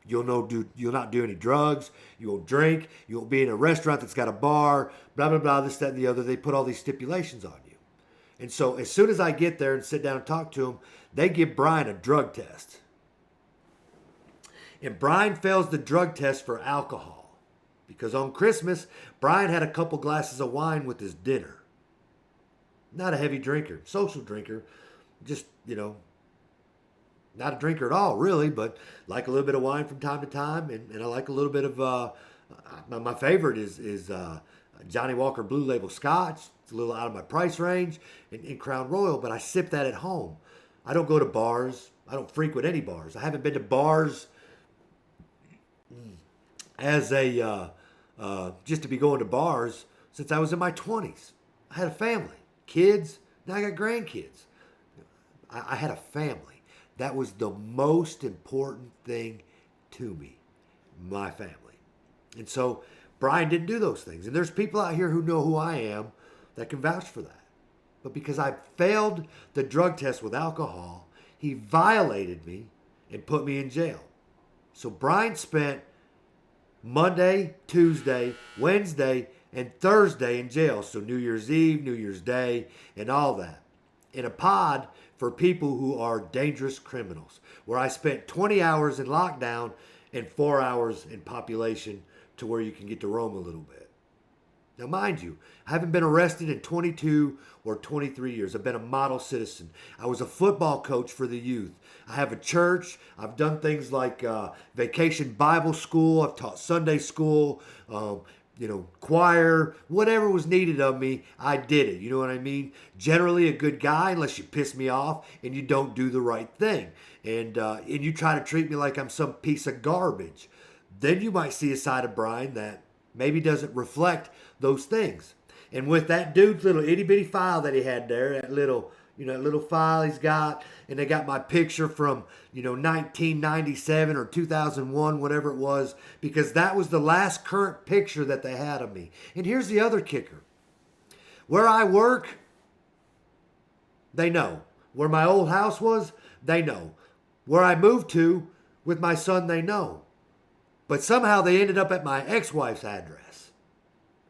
You'll not do any drugs. You won't drink. You won't be in a restaurant that's got a bar. Blah, blah, blah, this, that, and the other. They put all these stipulations on you. And so as soon as I get there and sit down and talk to them, they give Brian a drug test. And Brian fails the drug test for alcohol because on Christmas, Brian had a couple glasses of wine with his dinner. Not a heavy drinker, social drinker, just, not a drinker at all, really, but like a little bit of wine from time to time, and I like a little bit of, my favorite is Johnny Walker Blue Label Scotch. It's a little out of my price range, and Crown Royal, but I sip that at home. I don't go to bars. I don't frequent any bars. I haven't been to bars as just to be going to bars since I was in my 20s. I had a family, kids, now I got grandkids. I had a family. That was the most important thing to me, my family. And so Brian didn't do those things. And there's people out here who know who I am that can vouch for that. But because I failed the drug test with alcohol, he violated me and put me in jail. So Brian spent Monday, Tuesday, Wednesday, and Thursday in jail. So New Year's Eve, New Year's Day, and all that. In a pod for people who are dangerous criminals, where I spent 20 hours in lockdown and 4 hours in population to where you can get to roam a little bit. Now, mind you, I haven't been arrested in 22 or 23 years. I've been a model citizen. I was a football coach for the youth. I have a church. I've done things like vacation Bible school. I've taught Sunday school, choir, whatever was needed of me, I did it. You know what I mean? Generally a good guy unless you piss me off and you don't do the right thing. And you try to treat me like I'm some piece of garbage. Then you might see a side of Brian that maybe doesn't reflect those things. And with that dude's little itty bitty file that he had there, that little file he's got, and they got my picture from, 1997 or 2001, whatever it was, because that was the last current picture that they had of me. And here's the other kicker. Where I work, they know. Where my old house was, they know. Where I moved to with my son, they know. But somehow they ended up at my ex-wife's address.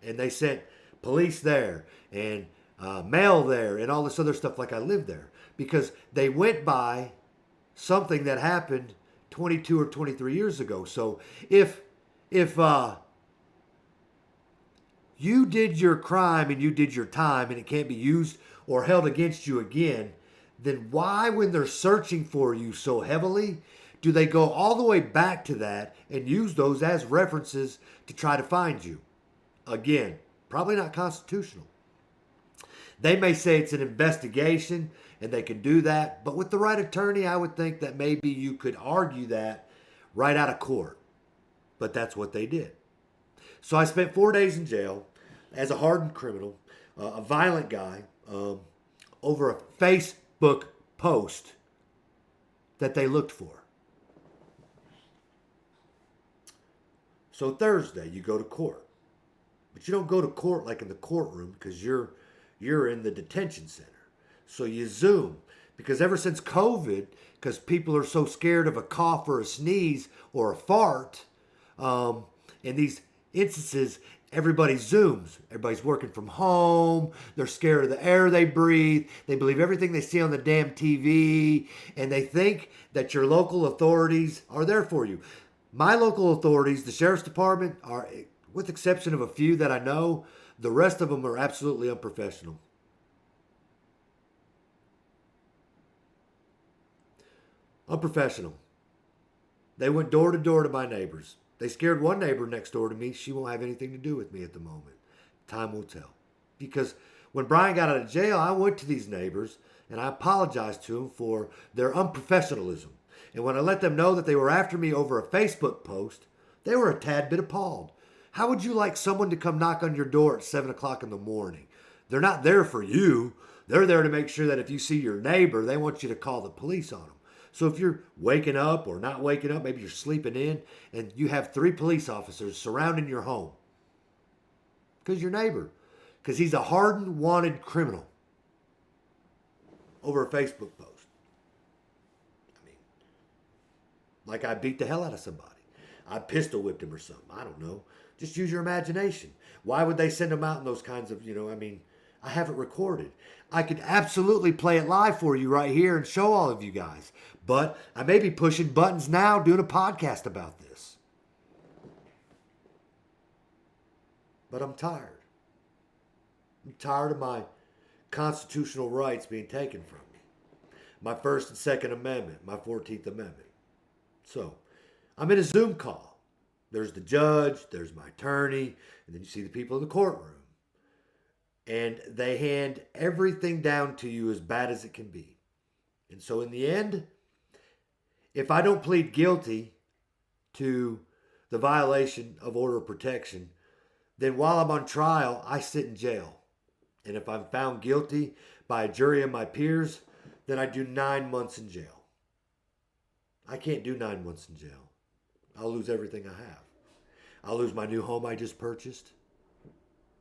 And they sent police there and mail there and all this other stuff like I lived there. Because they went by something that happened 22 or 23 years ago. So if you did your crime and you did your time and it can't be used or held against you again, then why, when they're searching for you so heavily, do they go all the way back to that and use those as references to try to find you? Again, probably not constitutional. They may say it's an investigation and they can do that, but with the right attorney, I would think that maybe you could argue that right out of court. But that's what they did. So I spent 4 days in jail as a hardened criminal, a violent guy, over a Facebook post that they looked for. So Thursday, you go to court. But you don't go to court like in the courtroom because you're in the detention center. So you Zoom. Because ever since COVID, because people are so scared of a cough or a sneeze or a fart, in these instances, everybody Zooms. Everybody's working from home. They're scared of the air they breathe. They believe everything they see on the damn TV. And they think that your local authorities are there for you. My local authorities, the sheriff's department, are, with the exception of a few that I know, the rest of them are absolutely unprofessional. Unprofessional. They went door to door to my neighbors. They scared one neighbor next door to me. She won't have anything to do with me at the moment. Time will tell. Because when Brian got out of jail, I went to these neighbors and I apologized to them for their unprofessionalism. And when I let them know that they were after me over a Facebook post, they were a tad bit appalled. How would you like someone to come knock on your door at 7 o'clock in the morning? They're not there for you. They're there to make sure that if you see your neighbor, they want you to call the police on them. So if you're waking up or not waking up, maybe you're sleeping in, and you have 3 police officers surrounding your home. Because your neighbor. Because he's a hardened, wanted criminal. Over a Facebook post. Like I beat the hell out of somebody. I pistol whipped him or something. I don't know. Just use your imagination. Why would they send them out in those kinds of, I have it recorded. I could absolutely play it live for you right here and show all of you guys. But I may be pushing buttons now doing a podcast about this. But I'm tired. I'm tired of my constitutional rights being taken from me. My First and Second Amendment, my 14th Amendment. So, I'm in a Zoom call. There's the judge, there's my attorney, and then you see the people in the courtroom. And they hand everything down to you as bad as it can be. And so in the end, if I don't plead guilty to the violation of order of protection, then while I'm on trial, I sit in jail. And if I'm found guilty by a jury of my peers, then I do 9 months in jail. I can't do 9 months in jail. I'll lose everything I have. I'll lose my new home I just purchased.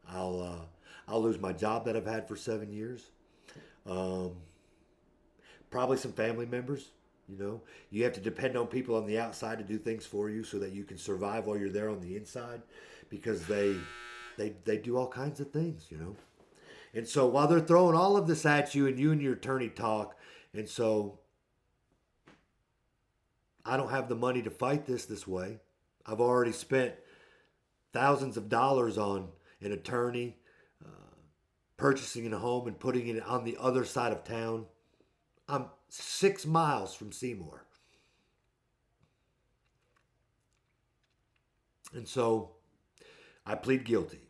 I'll lose my job that I've had for 7 years. Probably some family members. You know, you have to depend on people on the outside to do things for you so that you can survive while you're there on the inside, because they do all kinds of things, you know. And so while they're throwing all of this at you and your attorney talk, and so I don't have the money to fight this way. I've already spent thousands of dollars on an attorney, purchasing a home and putting it on the other side of town. I'm 6 miles from Seymour. And so I plead guilty.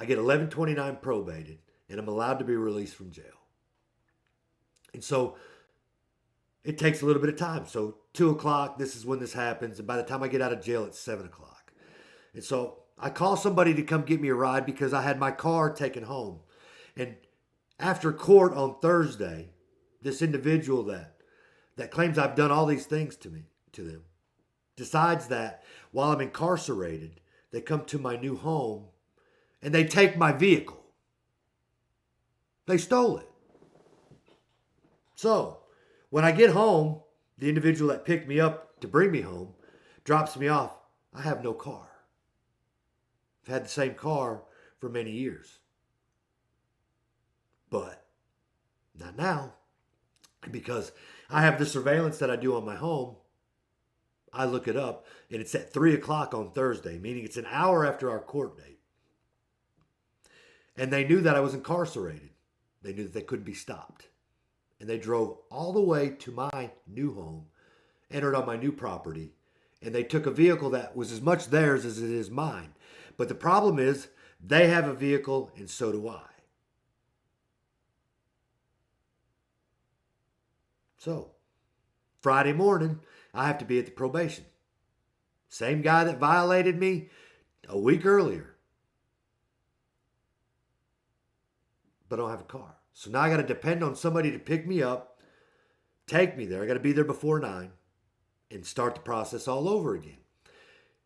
I get 1129 probated, and I'm allowed to be released from jail. And so it takes a little bit of time. So 2 o'clock, this is when this happens. And by the time I get out of jail, it's 7 o'clock. And so I call somebody to come get me a ride because I had my car taken home. And after court on Thursday, this individual that claims I've done all these things to them, decides that while I'm incarcerated, they come to my new home and they take my vehicle. They stole it. So when I get home, the individual that picked me up to bring me home drops me off. I have no car. I've had the same car for many years. But not now. Because I have the surveillance that I do on my home. I look it up, and it's at 3 o'clock on Thursday, meaning it's an hour after our court date. And they knew that I was incarcerated. They knew that they couldn't be stopped. And they drove all the way to my new home, entered on my new property, and they took a vehicle that was as much theirs as it is mine. But the problem is, they have a vehicle, and so do I. So, Friday morning, I have to be at the probation. Same guy that violated me a week earlier. But I don't have a car. So now I got to depend on somebody to pick me up, take me there. I got to be there before 9 and start the process all over again.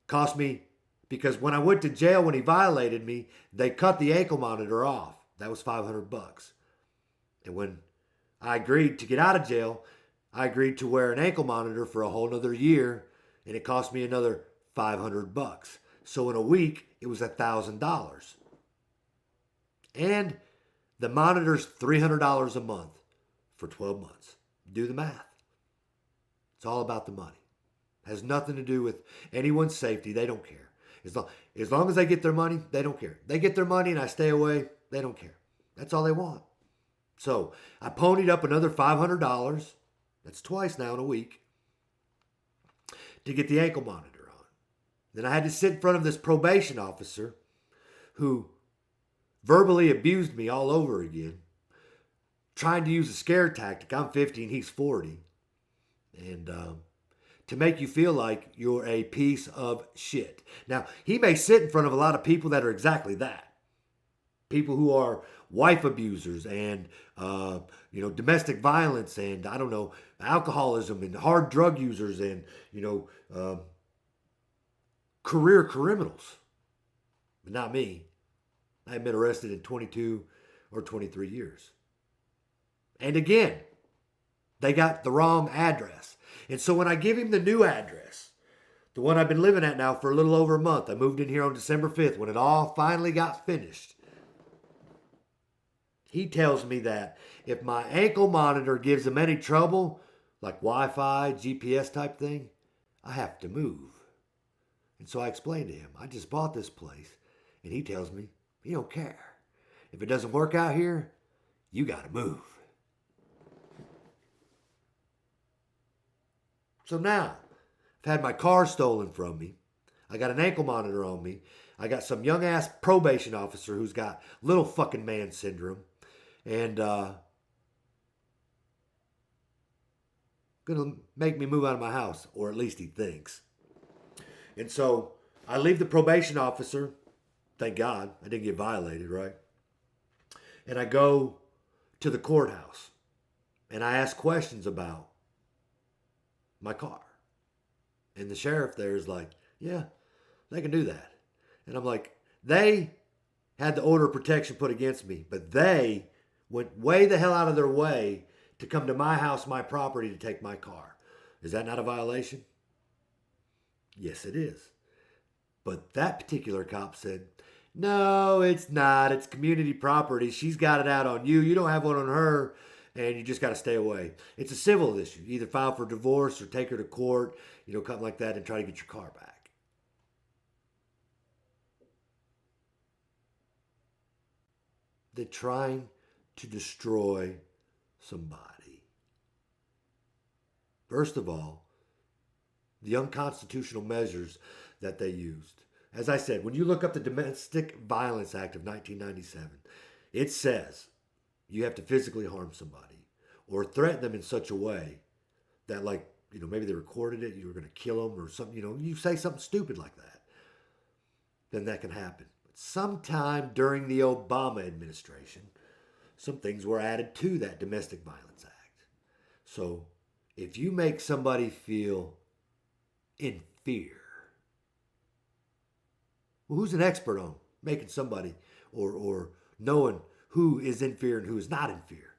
Cost me, because when I went to jail when he violated me, they cut the ankle monitor off. That was $500. And when I agreed to get out of jail, I agreed to wear an ankle monitor for a whole nother year, and it cost me another $500. So in a week, it was $1,000. And the monitor's $300 a month for 12 months. Do the math. It's all about the money. It has nothing to do with anyone's safety. They don't care. As long as they get their money, they don't care. They get their money and I stay away, they don't care. That's all they want. So I ponied up another $500. That's twice now in a week, to get the ankle monitor on. Then I had to sit in front of this probation officer who verbally abused me all over again, trying to use a scare tactic. I'm 50 and he's 40. And to make you feel like you're a piece of shit. Now, he may sit in front of a lot of people that are exactly that. People who are wife abusers and, domestic violence and, alcoholism and hard drug users and, career criminals. But not me. I haven't been arrested in 22 or 23 years. And again, they got the wrong address. And so when I give him the new address, the one I've been living at now for a little over a month, I moved in here on December 5th when it all finally got finished. He tells me that if my ankle monitor gives him any trouble, like Wi-Fi, GPS type thing, I have to move. And so I explained to him, I just bought this place, and he tells me he don't care. If it doesn't work out here, you got to move. So now, I've had my car stolen from me. I got an ankle monitor on me. I got some young ass probation officer who's got little fucking man syndrome. And gonna make me move out of my house, or at least he thinks. And so I leave the probation officer. Thank God I didn't get violated, right? And I go to the courthouse and I ask questions about my car. And the sheriff there is like, yeah, they can do that. And I'm like, they had the order of protection put against me, but they went way the hell out of their way to come to my house, my property, to take my car. Is that not a violation? Yes, it is. But that particular cop said, no, it's not. It's community property. She's got it out on you. You don't have one on her, and you just got to stay away. It's a civil issue. Either file for divorce or take her to court, something like that, and try to get your car back. They're trying to destroy somebody. First of all, the unconstitutional measures that they used. As I said, when you look up the Domestic Violence Act of 1997, it says you have to physically harm somebody or threaten them in such a way that, maybe they recorded it, you were going to kill them or something, you say something stupid like that, then that can happen. But sometime during the Obama administration, some things were added to that Domestic Violence Act. So if you make somebody feel in fear, well, who's an expert on making somebody or knowing who is in fear and who is not in fear?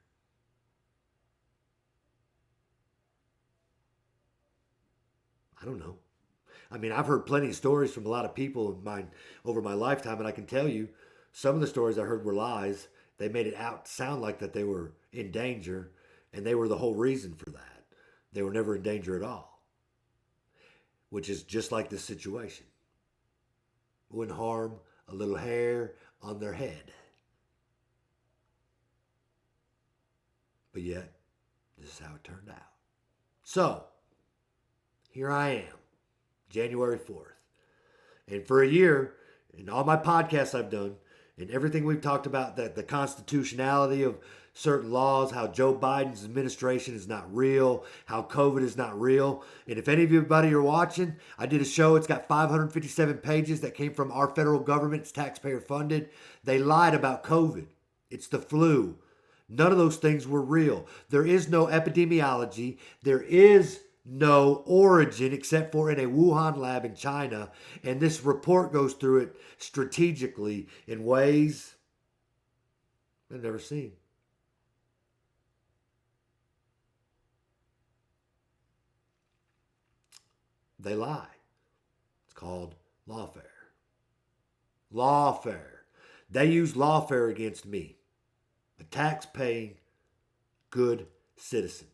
I don't know. I mean, I've heard plenty of stories from a lot of people over my lifetime, and I can tell you some of the stories I heard were lies. They made it out sound like that they were in danger, and they were the whole reason for that. They were never in danger at all, which is just like this situation. Wouldn't harm a little hair on their head. But yet, this is how it turned out. So, here I am, January 4th. And for a year, in all my podcasts I've done, and everything we've talked about, that the constitutionality of certain laws, how Joe Biden's administration is not real, how COVID is not real. And if any of you are watching, I did a show. It's got 557 pages that came from our federal government. It's taxpayer funded. They lied about COVID. It's the flu. None of those things were real. There is no epidemiology. There is no origin except for in a Wuhan lab in China. And this report goes through it strategically in ways I've never seen. They lie. It's called lawfare. Lawfare. They use lawfare against me, a tax-paying, good citizen.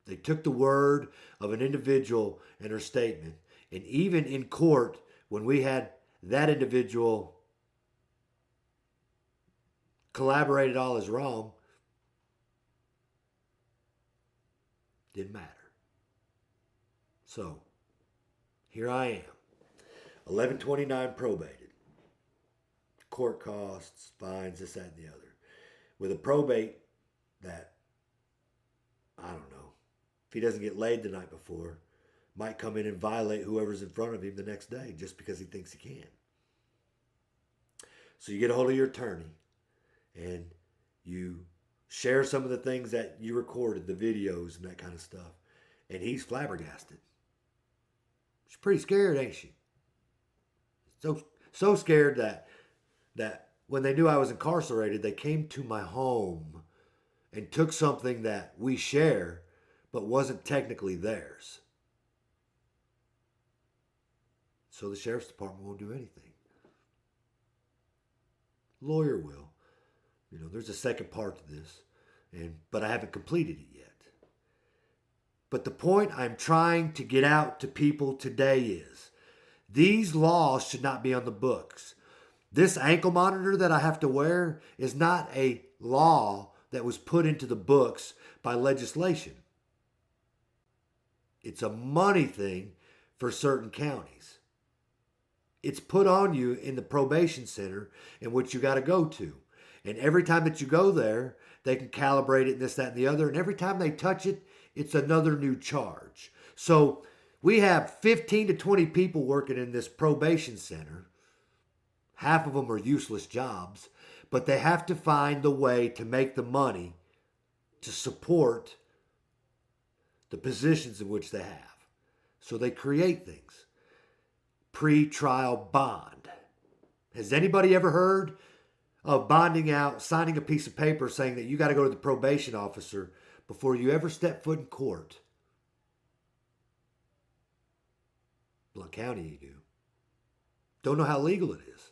They took the word of an individual and her statement, and even in court, when we had that individual collaborated all as wrong, didn't matter. So, here I am, 1129 probated. Court costs, fines, this, that, and the other. With a probate that, I don't know, if he doesn't get laid the night before, might come in and violate whoever's in front of him the next day just because he thinks he can. So you get a hold of your attorney and you share some of the things that you recorded, the videos and that kind of stuff. And he's flabbergasted. She's pretty scared, ain't she? So scared that when they knew I was incarcerated, they came to my home and took something that we share but wasn't technically theirs. So the sheriff's department won't do anything. Lawyer will. You know, there's a second part to this, but I haven't completed it yet. But the point I'm trying to get out to people today is these laws should not be on the books. This ankle monitor that I have to wear is not a law that was put into the books by legislation. It's a money thing for certain counties. It's put on you in the probation center in which you got to go to. And every time that you go there, they can calibrate it and this, that, and the other. And every time they touch it, it's another new charge. So we have 15 to 20 people working in this probation center. Half of them are useless jobs, but they have to find the way to make the money to support the positions in which they have. So they create things. Pre-trial bond. Has anybody ever heard of bonding out, signing a piece of paper saying that you got to go to the probation officer before you ever step foot in court? Blount County, you do. Don't know how legal it is.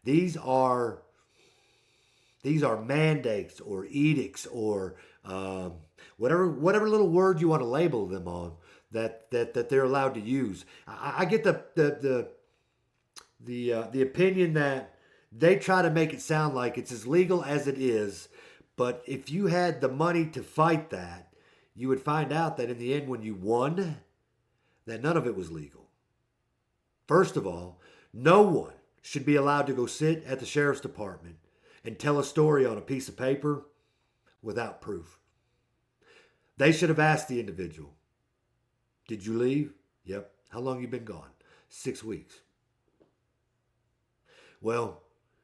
These are mandates or edicts or whatever little word you want to label them on that they're allowed to use. I get the opinion that they try to make it sound like it's as legal as it is, but if you had the money to fight that, you would find out that in the end when you won, that none of it was legal. First of all, no one should be allowed to go sit at the sheriff's department and tell a story on a piece of paper without proof. They should have asked the individual, did you leave? Yep. How long you been gone? 6 weeks. Well,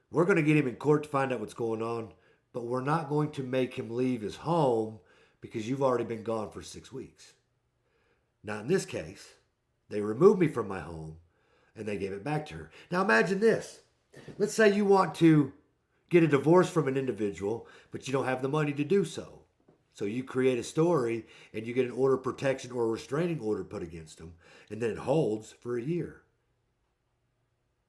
we're going to get him in court to find out what's going on, but we're not going to make him leave his home because you've already been gone for 6 weeks. Now, in this case, they removed me from my home and they gave it back to her. Now, imagine this. Let's say you want to get a divorce from an individual, but you don't have the money to do so. So you create a story and you get an order of protection or a restraining order put against them, and then it holds for a year.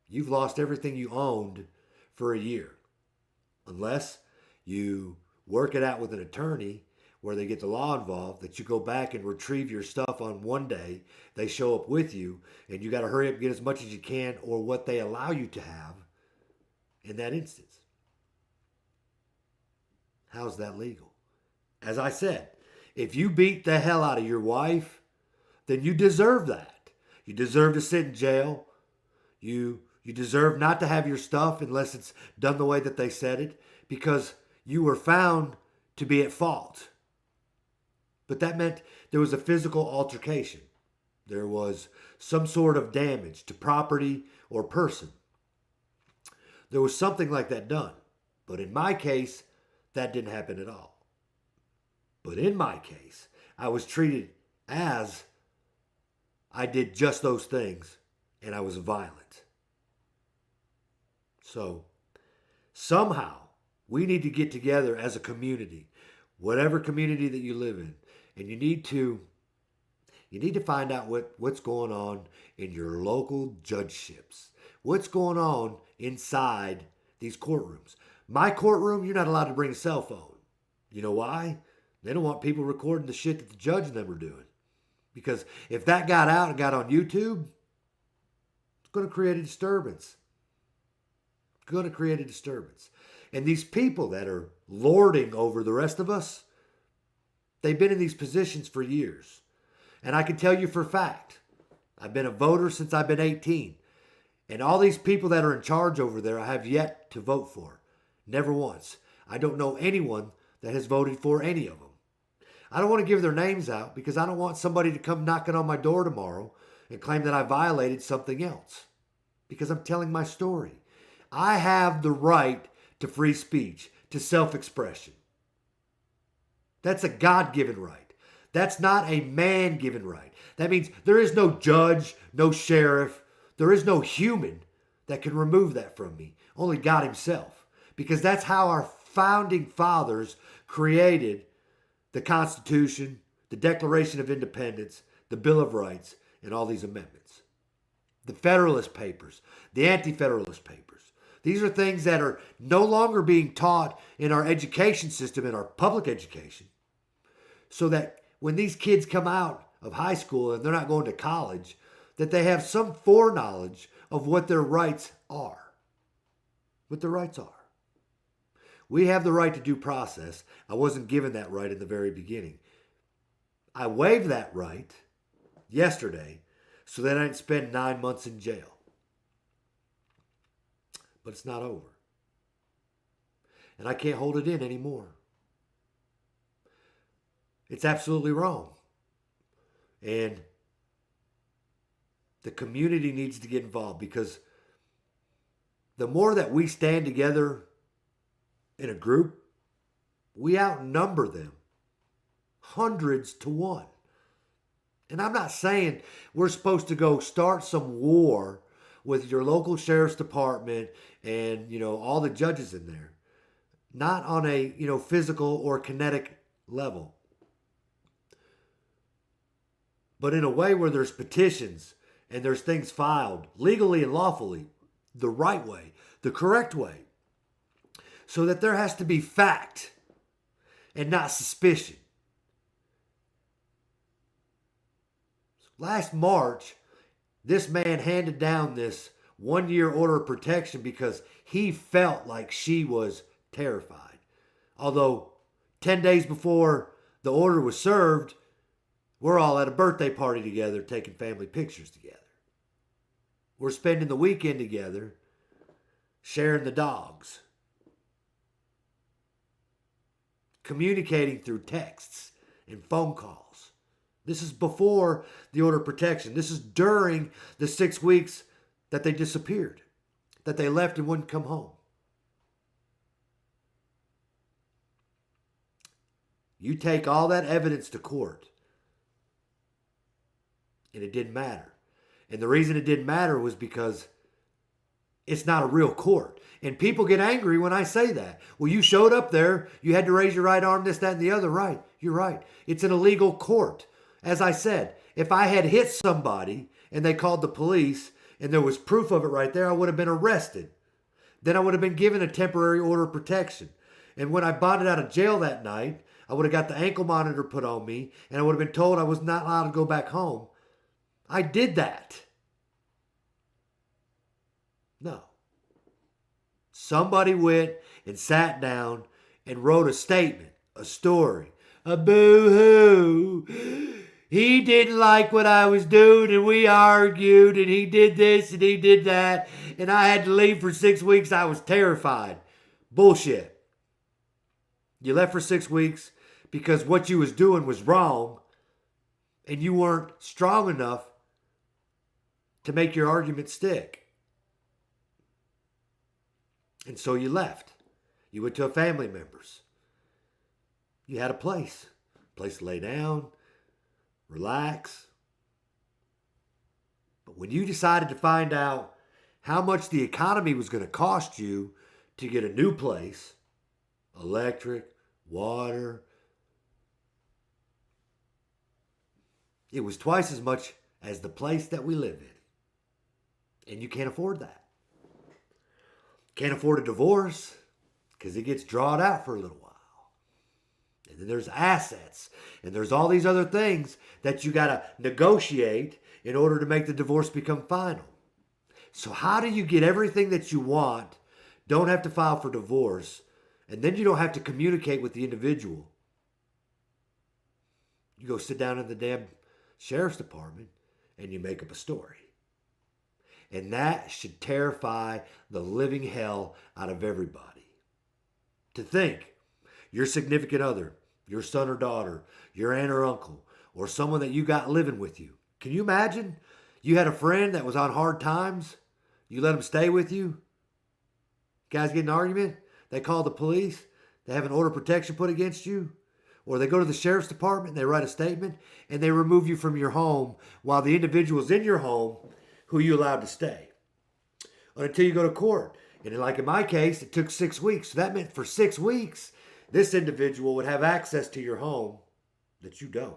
You've lost everything you owned for a year. Unless you work it out with an attorney where they get the law involved, that you go back and retrieve your stuff on one day, they show up with you, and you got to hurry up and get as much as you can or what they allow you to have in that instance. How's that legal? As I said, if you beat the hell out of your wife, then you deserve that. You deserve to sit in jail. You deserve not to have your stuff unless it's done the way that they said it, because you were found to be at fault. But that meant there was a physical altercation. There was some sort of damage to property or person. There was something like that done. But in my case, that didn't happen at all. But in my case, I was treated as I did just those things, and I was violent. So, somehow, we need to get together as a community, whatever community that you live in, and you need to find out what's going on in your local judgeships. What's going on inside these courtrooms. My courtroom, you're not allowed to bring a cell phone. You know why? They don't want people recording the shit that the judge and them are doing. Because if that got out and got on YouTube, it's going to create a disturbance. It's going to create a disturbance. And these people that are lording over the rest of us, they've been in these positions for years. And I can tell you for a fact, I've been a voter since I've been 18. And all these people that are in charge over there, I have yet to vote for. Never once. I don't know anyone that has voted for any of them. I don't want to give their names out because I don't want somebody to come knocking on my door tomorrow and claim that I violated something else. Because I'm telling my story. I have the right to free speech, to self-expression. That's a God-given right. That's not a man-given right. That means there is no judge, no sheriff, there is no human that can remove that from me. Only God himself. Because that's how our founding fathers created the Constitution, the Declaration of Independence, the Bill of Rights, and all these amendments. The Federalist Papers, the Anti-Federalist Papers. These are things that are no longer being taught in our education system, in our public education, so that when these kids come out of high school and they're not going to college, that they have some foreknowledge of what their rights are. What their rights are. We have the right to due process. I wasn't given that right in the very beginning. I waived that right yesterday so that I didn't spend 9 months in jail. But it's not over. And I can't hold it in anymore. It's absolutely wrong. And the community needs to get involved, because the more that we stand together in a group, we outnumber them hundreds to one. And I'm not saying we're supposed to go start some war with your local sheriff's department and, all the judges in there. Not on a, physical or kinetic level. But in a way where there's petitions and there's things filed legally and lawfully, the right way, the correct way. So that there has to be fact and not suspicion. Last March, this man handed down this 1-year order of protection because he felt like she was terrified. Although 10 days before the order was served, we're all at a birthday party together, taking family pictures together. We're spending the weekend together, sharing the dogs, communicating through texts and phone calls. This is before the order of protection. This is during the 6 weeks that they disappeared, that they left and wouldn't come home. You take all that evidence to court, and it didn't matter. And the reason it didn't matter was because it's not a real court. And people get angry when I say that. Well, you showed up there, you had to raise your right arm, this, that, and the other. Right, you're right. It's an illegal court. As I said, if I had hit somebody and they called the police and there was proof of it right there, I would have been arrested. Then I would have been given a temporary order of protection. And when I bonded out of jail that night, I would have got the ankle monitor put on me and I would have been told I was not allowed to go back home. I did that. No. Somebody went and sat down and wrote a statement, a story, a boo-hoo. He didn't like what I was doing and we argued and he did this and he did that and I had to leave for 6 weeks. I was terrified. Bullshit. You left for 6 weeks because what you was doing was wrong and you weren't strong enough to make your argument stick. And so you left. You went to a family member's. You had a place to lay down, relax. But when you decided to find out how much the economy was going to cost you to get a new place, electric, water, it was twice as much as the place that we live in. And you can't afford that. Can't afford a divorce because it gets drawn out for a little while. And then there's assets. And there's all these other things that you got to negotiate in order to make the divorce become final. So how do you get everything that you want, don't have to file for divorce, and then you don't have to communicate with the individual? You go sit down in the damn sheriff's department and you make up a story. And that should terrify the living hell out of everybody. To think your significant other, your son or daughter, your aunt or uncle, or someone that you got living with you. Can you imagine? You had a friend that was on hard times. You let him stay with you. Guys get in an argument. They call the police. They have an order of protection put against you. Or they go to the sheriff's department and they write a statement and they remove you from your home while the individual's in your home who you allowed to stay. Until you go to court. And like in my case, it took 6 weeks. So that meant for 6 weeks, this individual would have access to your home that you don't.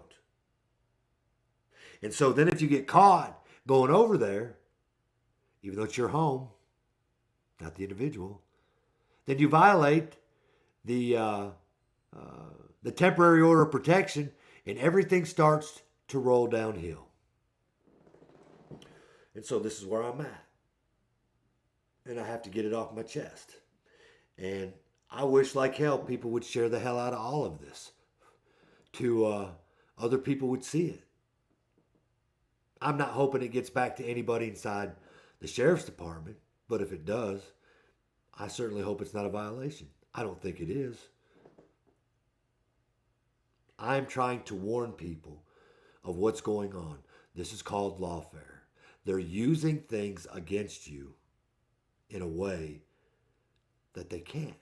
And so then if you get caught going over there, even though it's your home, not the individual, then you violate the temporary order of protection, and everything starts to roll downhill. And so this is where I'm at. And I have to get it off my chest. And I wish like hell people would share the hell out of all of this to other people would see it. I'm not hoping it gets back to anybody inside the sheriff's department, but if it does, I certainly hope it's not a violation. I don't think it is. I'm trying to warn people of what's going on. This is called lawfare. They're using things against you in a way that they can't.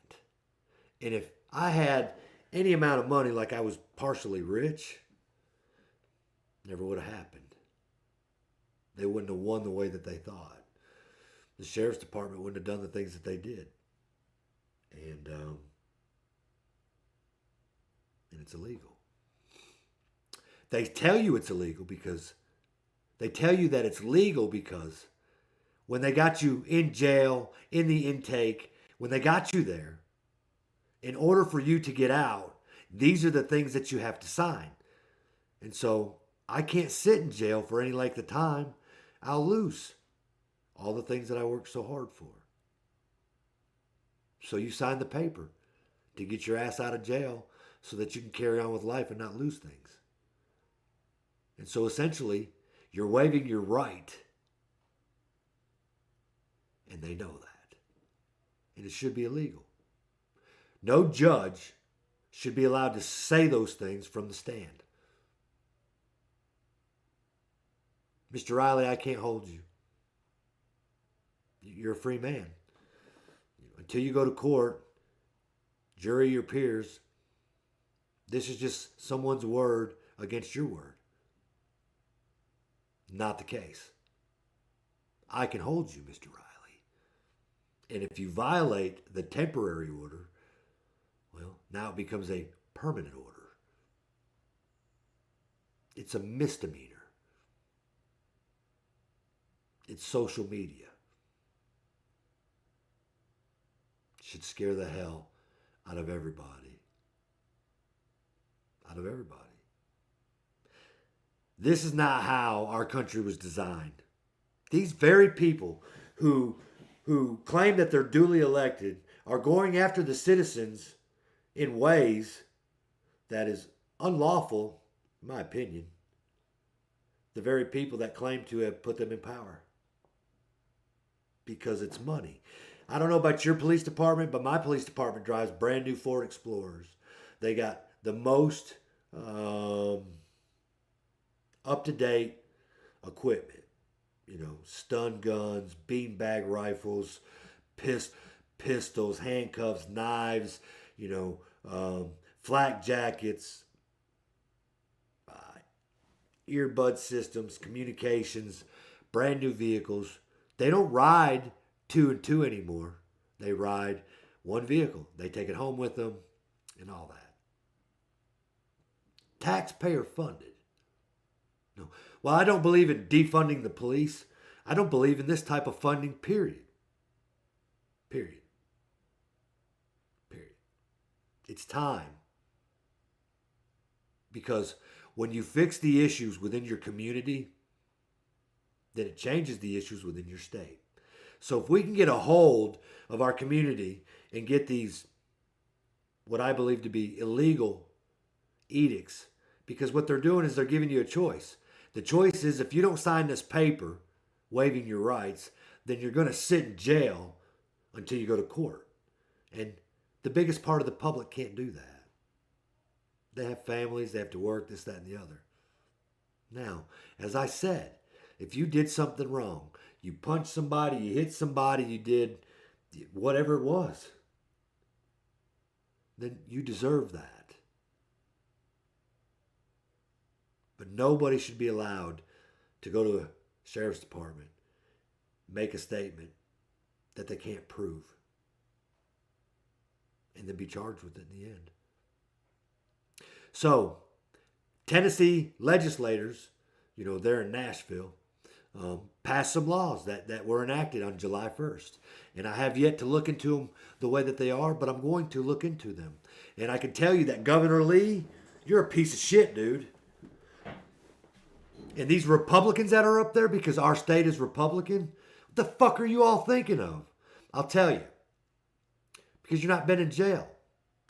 And if I had any amount of money, like I was partially rich, never would have happened. They wouldn't have won the way that they thought. The sheriff's department wouldn't have done the things that they did. And it's illegal. They tell you it's illegal because they tell you that it's legal because when they got you in jail, in the intake, when they got you there, in order for you to get out, these are the things that you have to sign. And so I can't sit in jail for any length of time. I'll lose all the things that I worked so hard for. So you sign the paper to get your ass out of jail so that you can carry on with life and not lose things. And so essentially, you're waiving your right. And they know that. And it should be illegal. No judge should be allowed to say those things from the stand. Mr. Riley, I can't hold you. You're a free man. Until you go to court, jury, your peers, this is just someone's word against your word. Not the case. I can hold you, Mr. Riley. And if you violate the temporary order, well, now it becomes a permanent order. It's a misdemeanor. It's social media. It should scare the hell out of everybody. Out of everybody. This is not how our country was designed. These very people who claim that they're duly elected are going after the citizens in ways that is unlawful, in my opinion. The very people that claim to have put them in power. Because it's money. I don't know about your police department, but my police department drives brand new Ford Explorers. They got the most up-to-date equipment. You know, stun guns, beanbag rifles, pistols, handcuffs, knives, flak jackets, earbud systems, communications, brand new vehicles. They don't ride 2 and 2 anymore. They ride one vehicle. They take it home with them and all that. Taxpayer funded. No. Well, I don't believe in defunding the police. I don't believe in this type of funding, period. Period. Period. It's time. Because when you fix the issues within your community, then it changes the issues within your state. So if we can get a hold of our community and get these, what I believe to be illegal edicts, because what they're doing is they're giving you a choice. The choice is if you don't sign this paper waiving your rights, then you're going to sit in jail until you go to court. And the biggest part of the public can't do that. They have families, they have to work, this, that, and the other. Now, as I said, if you did something wrong, you punched somebody, you hit somebody, you did whatever it was, then you deserve that. But nobody should be allowed to go to a sheriff's department, make a statement that they can't prove, and then be charged with it in the end. So, Tennessee legislators, they're in Nashville, passed some laws that were enacted on July 1st. And I have yet to look into them the way that they are, but I'm going to look into them. And I can tell you that Governor Lee, you're a piece of shit, dude. And these Republicans that are up there, because our state is Republican, what the fuck are you all thinking of? I'll tell you. Because you're not been in jail.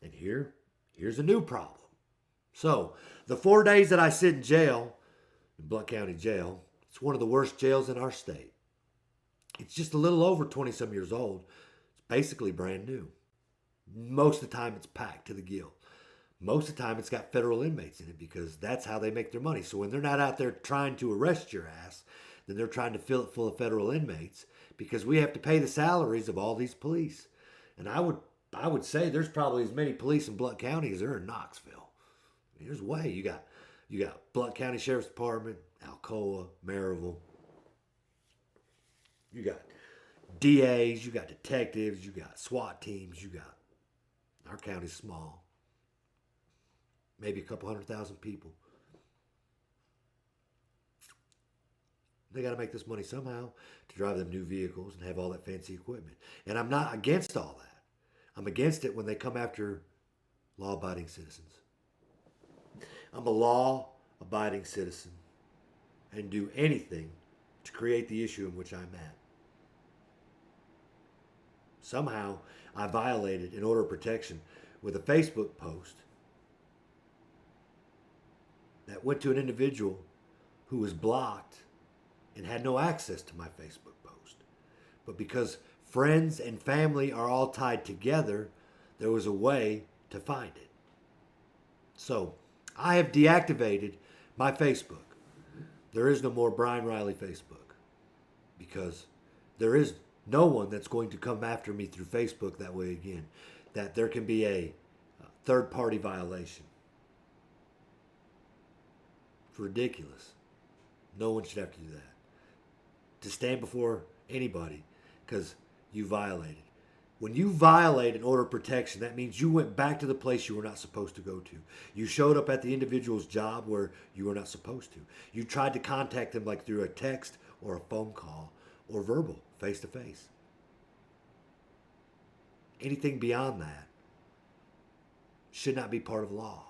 And here's a new problem. So, the 4 days that I sit in jail, in Blount County Jail, it's one of the worst jails in our state. It's just a little over 20-some years old. It's basically brand new. Most of the time, it's packed to the gill. Most of the time, it's got federal inmates in it because that's how they make their money. So when they're not out there trying to arrest your ass, then they're trying to fill it full of federal inmates because we have to pay the salaries of all these police. And I would say there's probably as many police in Blount County as there are in Knoxville. There's way. You got Blount County Sheriff's Department, Alcoa, Maryville. You got DAs, you got detectives, you got SWAT teams, our county's small. Maybe a couple 100,000 people. They got to make this money somehow to drive them new vehicles and have all that fancy equipment. And I'm not against all that. I'm against it when they come after law-abiding citizens. I'm a law-abiding citizen and do anything to create the issue in which I'm at. Somehow, I violated an order of protection with a Facebook post that went to an individual who was blocked and had no access to my Facebook post. But because friends and family are all tied together, there was a way to find it. So, I have deactivated my Facebook. There is no more Brian Riley Facebook because there is no one that's going to come after me through Facebook that way again. That there can be a third-party violation. It's ridiculous. No one should have to do that. To stand before anybody because you violated. When you violate an order of protection, that means you went back to the place you were not supposed to go to. You showed up at the individual's job where you were not supposed to. You tried to contact them like through a text or a phone call or verbal, face-to-face. Anything beyond that should not be part of law.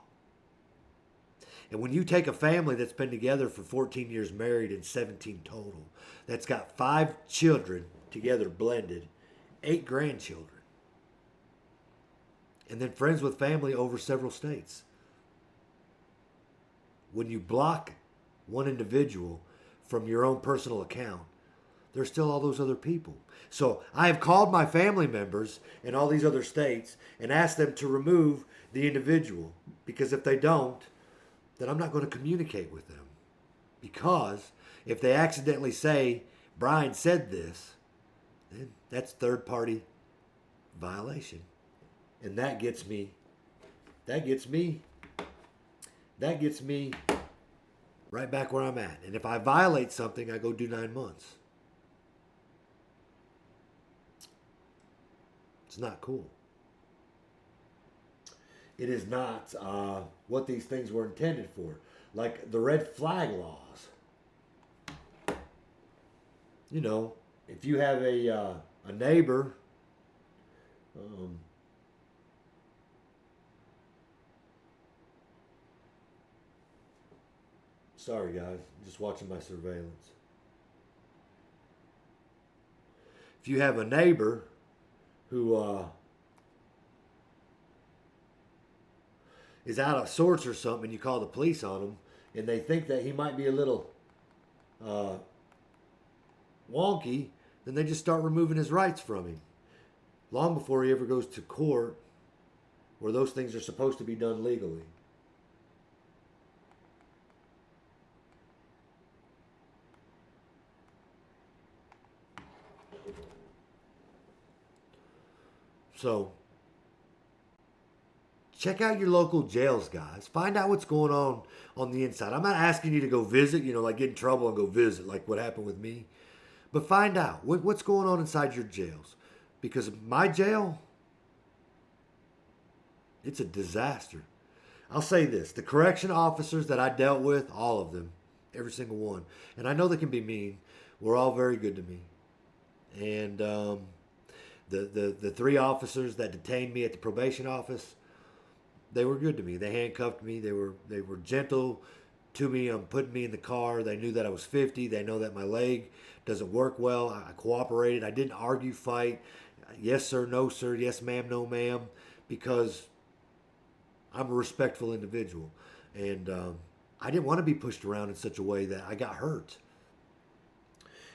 And when you take a family that's been together for 14 years married and 17 total, that's got 5 children together blended, 8 grandchildren, and then friends with family over several states. When you block one individual from your own personal account, there's still all those other people. So I have called my family members in all these other states and asked them to remove the individual because if they don't, then I'm not going to communicate with them. Because if they accidentally say, Brian said this, then that's third-party violation. And that gets me right back where I'm at. And if I violate something, I go do 9 months. It's not cool. It is not what these things were intended for. Like the red flag laws. You know, if you have a neighbor, sorry guys, I'm just watching my surveillance. If you have a neighbor who is out of sorts or something, and you call the police on him, and they think that he might be a little wonky, then they just start removing his rights from him. Long before he ever goes to court, where those things are supposed to be done legally. So, check out your local jails, guys. Find out what's going on the inside. I'm not asking you to go visit, like get in trouble and go visit, like what happened with me. But find out what's going on inside your jails. Because my jail, it's a disaster. I'll say this. The correction officers that I dealt with, all of them, every single one, and I know they can be mean, were all very good to me. And the 3 officers that detained me at the probation office, they were good to me. They handcuffed me. They were gentle to me on putting me in the car. They knew that I was 50. They know that my leg doesn't work well. I cooperated. I didn't argue, fight. Yes, sir, no, sir. Yes, ma'am, no, ma'am. Because I'm a respectful individual. And I didn't want to be pushed around in such a way that I got hurt.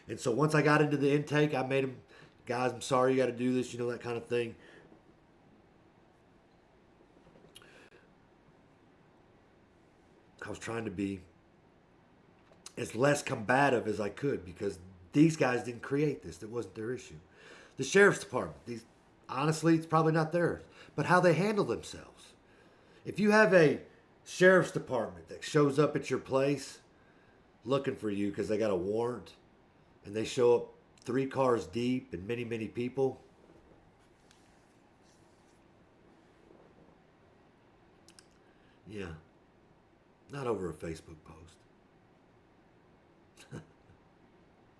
And so once I got into the intake, I made them, guys, I'm sorry you got to do this, you know, that kind of thing. I was trying to be as less combative as I could because these guys didn't create this. That wasn't their issue. The sheriff's department, honestly, it's probably not theirs, but how they handle themselves. If you have a sheriff's department that shows up at your place looking for you because they got a warrant and they show up 3 cars deep and many, many people, yeah. Not over a Facebook post. Not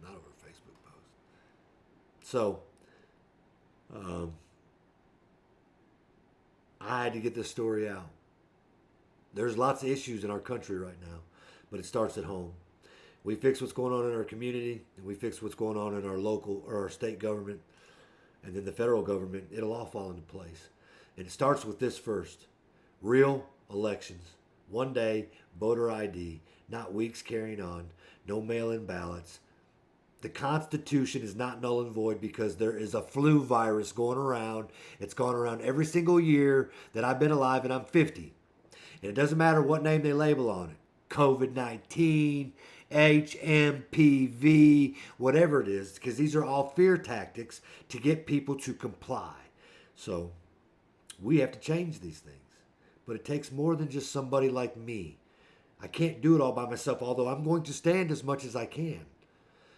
over a Facebook post. So, I had to get this story out. There's lots of issues in our country right now, but it starts at home. We fix what's going on in our community, and we fix what's going on in our local or our state government, and then the federal government, it'll all fall into place. And it starts with this first. Real elections. One day, voter ID, not weeks carrying on, no mail-in ballots. The Constitution is not null and void because there is a flu virus going around. It's gone around every single year that I've been alive, and I'm 50. And it doesn't matter what name they label on it. COVID-19, HMPV, whatever it is, because these are all fear tactics to get people to comply. So we have to change these things. But it takes more than just somebody like me. I can't do it all by myself, although I'm going to stand as much as I can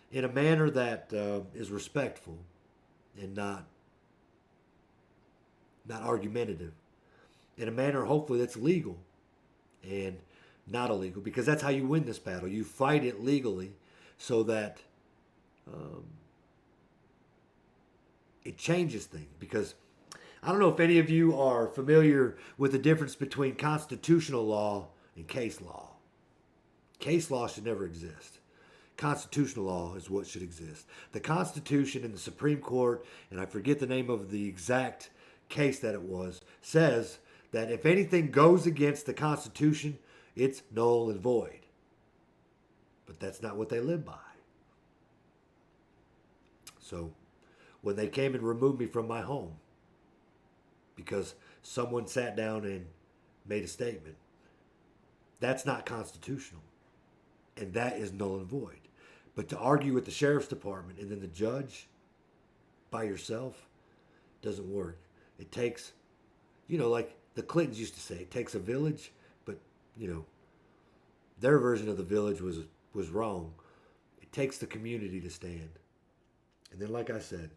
in a manner that is respectful and not argumentative. In a manner, hopefully, that's legal and not illegal, because that's how you win this battle. You fight it legally so that it changes things. Because I don't know if any of you are familiar with the difference between constitutional law and case law. Case law should never exist. Constitutional law is what should exist. The Constitution and the Supreme Court, and I forget the name of the exact case that it was, says that if anything goes against the Constitution, it's null and void. But that's not what they live by. So when they came and removed me from my home, because someone sat down and made a statement, that's not constitutional. And that is null and void. But to argue with the sheriff's department and then the judge by yourself doesn't work. It takes, like the Clintons used to say, it takes a village, but, their version of the village was wrong. It takes the community to stand. And then, like I said,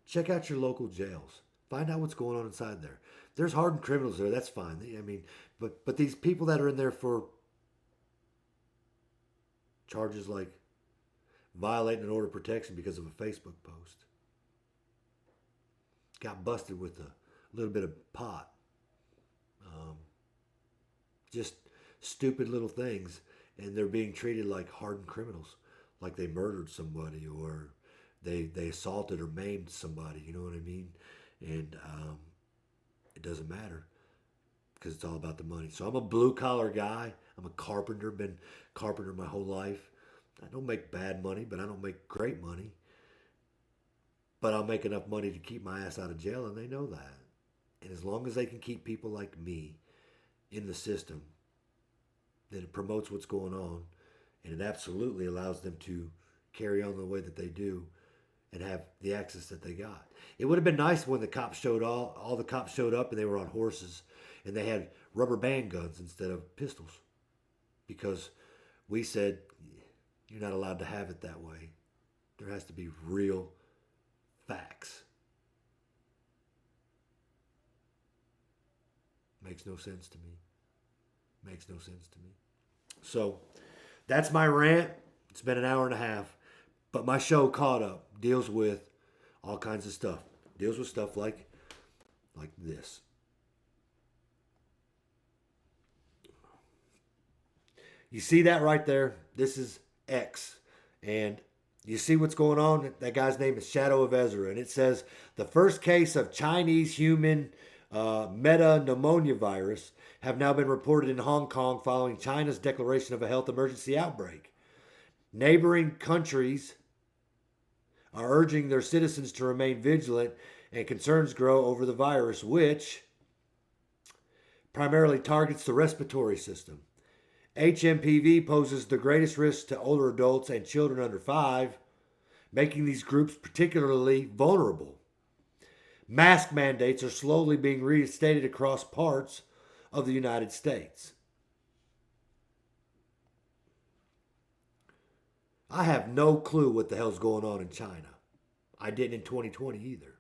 check out your local jails. Find out what's going on inside there. There's hardened criminals there. That's fine. But these people that are in there for charges like violating an order of protection because of a Facebook post, got busted with a little bit of pot. Just stupid little things, and they're being treated like hardened criminals, like they murdered somebody or they assaulted or maimed somebody. You know what I mean? And it doesn't matter because it's all about the money. So I'm a blue-collar guy. I'm a carpenter, been carpenter my whole life. I don't make bad money, but I don't make great money. But I'll make enough money to keep my ass out of jail, and they know that. And as long as they can keep people like me in the system, then it promotes what's going on, and it absolutely allows them to carry on the way that they do and have the access that they got. It would have been nice when the cops showed all the cops showed up and they were on horses and they had rubber band guns instead of pistols, because we said you're not allowed to have it that way. There has to be real facts. Makes no sense to me. So that's my rant. It's been an hour and a half. But my show, Caught Up, deals with all kinds of stuff. Deals with stuff like this. You see that right there? This is X. And you see what's going on? That guy's name is Shadow of Ezra. And it says, the first case of Chinese human metapneumonia virus have now been reported in Hong Kong following China's declaration of a health emergency outbreak. Neighboring countries are urging their citizens to remain vigilant, and concerns grow over the virus, which primarily targets the respiratory system. HMPV poses the greatest risk to older adults and children under 5, making these groups particularly vulnerable. Mask mandates are slowly being reinstated across parts of the United States. I have no clue what the hell's going on in China. I didn't in 2020 either.